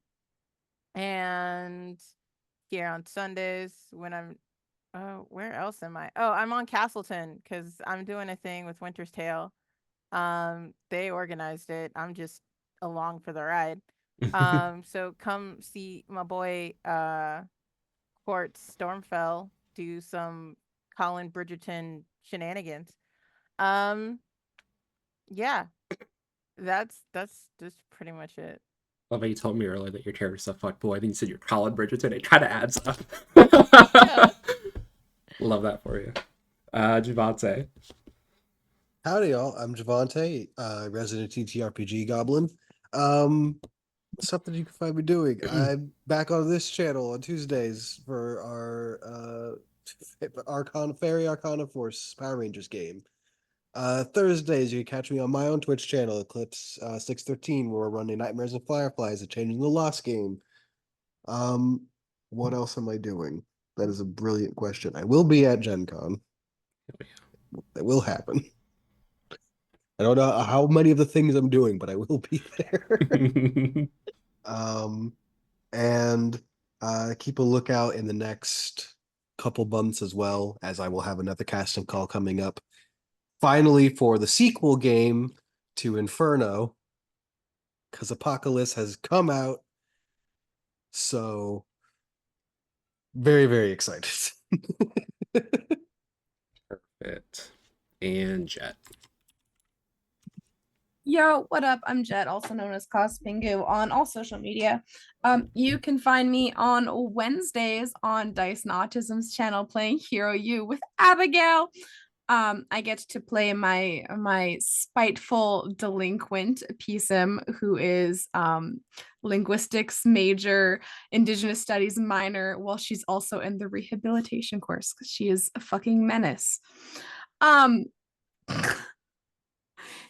here on Sundays when I'm where else am I? Oh, I'm on Castleton because I'm doing a thing with Winter's Tale. They organized it. I'm just along for the ride. So come see my boy Court Stormfell do some Colin Bridgerton shenanigans. Yeah, that's pretty much it. Love how you told me earlier that your character's a fuck boy. I think you said you're Colin Bridgerton. It kind of adds up. Yeah. Love that for you. Javante. Howdy, y'all. I'm Javante, resident TTRPG goblin. Something you can find me doing. I'm back on this channel on Tuesdays for our Fairy Arcana Force Power Rangers game. Thursdays, you can catch me on my own Twitch channel, Eclipse 613, where we're running Nightmares and Fireflies, a Changing the Lost game. What else am I doing? That is a brilliant question. I will be at Gen Con. That will happen. I don't know how many of the things I'm doing, but I will be there. And keep a lookout in the next couple months as well, as I will have another casting call coming up. Finally, for the sequel game to Inferno, because Apocalypse has come out. So very, very excited. Perfect. And Jet. Yo, what up? I'm Jet, also known as Cos Pingu on all social media. You can find me on Wednesdays on Dice and Autism's channel playing Hero U with Abigail. I get to play my spiteful delinquent PSIM, who is linguistics major, Indigenous studies minor, while she's also in the rehabilitation course because she is a fucking menace.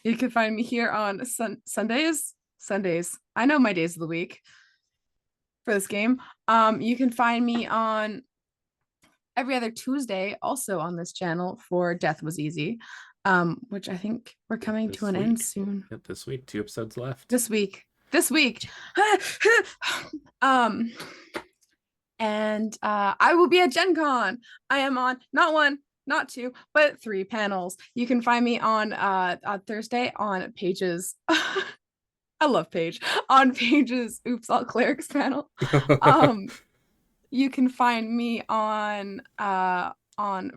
You can find me here on Sundays. I know my days of the week for this game. You can find me on every other Tuesday, also on this channel for Death Was Easy, which I think we're coming to an end soon. Yep, this week, 2 episodes left. This week. And I will be at Gen Con. I am on not 1, not 2, but 3 panels. You can find me on Thursday on Paige's I love Paige on Paige's Oops All Clerics panel. You can find me on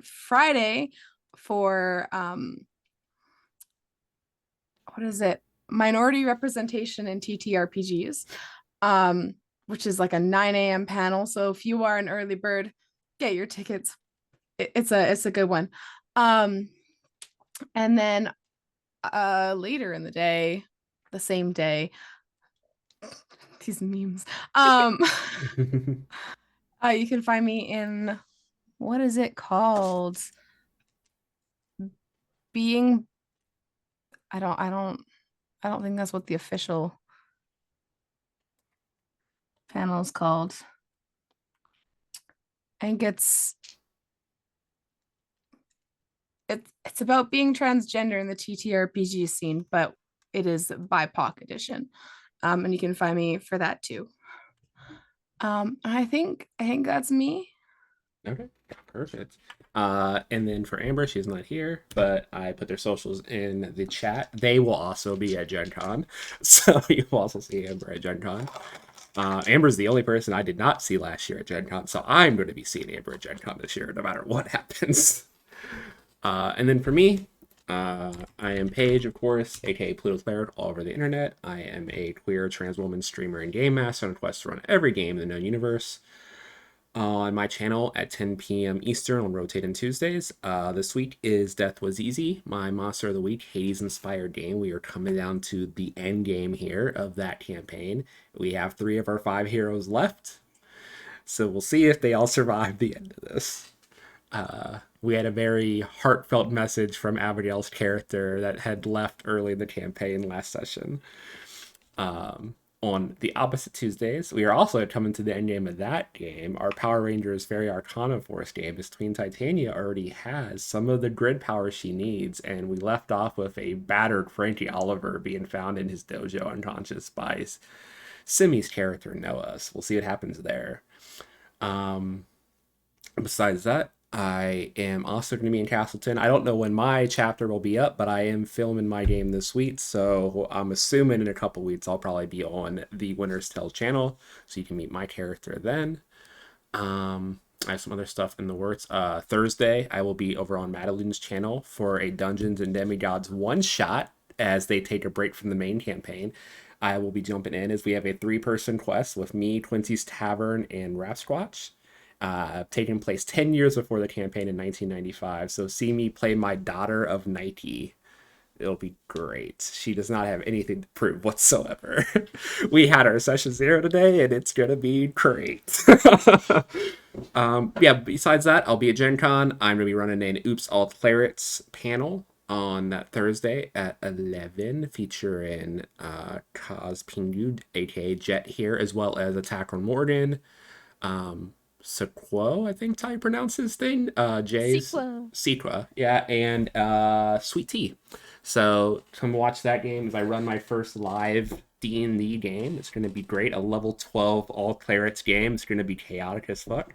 Friday for what is it? Minority representation in TTRPGs, which is like a 9 a.m. panel. So if you are an early bird, get your tickets. It's a good one. And then later in the day, the same day, these memes. You can find me in, what is it called? Being, I don't think that's what the official panel is called. I think it's about being transgender in the TTRPG scene, but it is BIPOC edition. And you can find me for that too. I think that's me. Okay, perfect. And then for Amber, she's not here, but I put their socials in the chat. They will also be at Gen Con, so you'll also see Amber at Gen Con. Amber's the only person I did not see last year at Gen Con, so I'm going to be seeing Amber at Gen Con this year, no matter what happens. And then for me, I am Paige, of course, aka Pluto's Laird, all over the internet. I am a queer trans woman streamer and game master on a quest to run every game in the known universe. On my channel at 10 p.m. Eastern on rotating Tuesdays. This week is Death Was Easy, my Monster of the Week Hades-inspired game. We are coming down to the end game here of that campaign. We have 3 of our 5 heroes left, so we'll see if they all survive the end of this. We had a very heartfelt message from Abigail's character that had left early in the campaign last session. On the opposite Tuesdays, we are also coming to the end game of that game. Our Power Rangers Fairy Arcana Force game, as Queen Titania already has some of the grid power she needs, and we left off with a battered Frankie Oliver being found in his dojo unconscious by Simi's character Noah. So we'll see what happens there. Besides that, I am also going to be in Castleton. I don't know when my chapter will be up, but I am filming my game this week, so I'm assuming in a couple weeks I'll probably be on the Winter's Tale channel, so you can meet my character then. I have some other stuff in the works. Thursday, I will be over on Madeline's channel for a Dungeons and Demigods one-shot as they take a break from the main campaign. I will be jumping in as we have a 3-person quest with me, Quincy's Tavern, and Rapsquatch. Taking place 10 years before the campaign in 1995. So see me play my daughter of Nike. It'll be great. She does not have anything to prove whatsoever. We had our session 0 today, and it's gonna be great. Yeah, besides that, I'll be at Gen Con. I'm gonna be running an Oops All Clerics panel on that Thursday at 11, featuring Cos Pingu, aka Jet here, as well as Attacker Morgan. Sequo, I think that's how you pronounce his thing. Jay's Sequel. Sequa, yeah, and Sweet Tea. So come watch that game as I run my first live D&D game. It's gonna be great. A level 12 all clerics game. It's gonna be chaotic as fuck.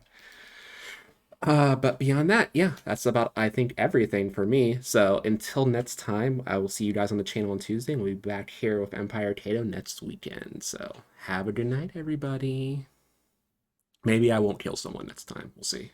But beyond that, yeah, that's about I think everything for me. So until next time, I will see you guys on the channel on Tuesday, and we'll be back here with Empire Cado next weekend. So have a good night, everybody. Maybe I won't kill someone next time. We'll see.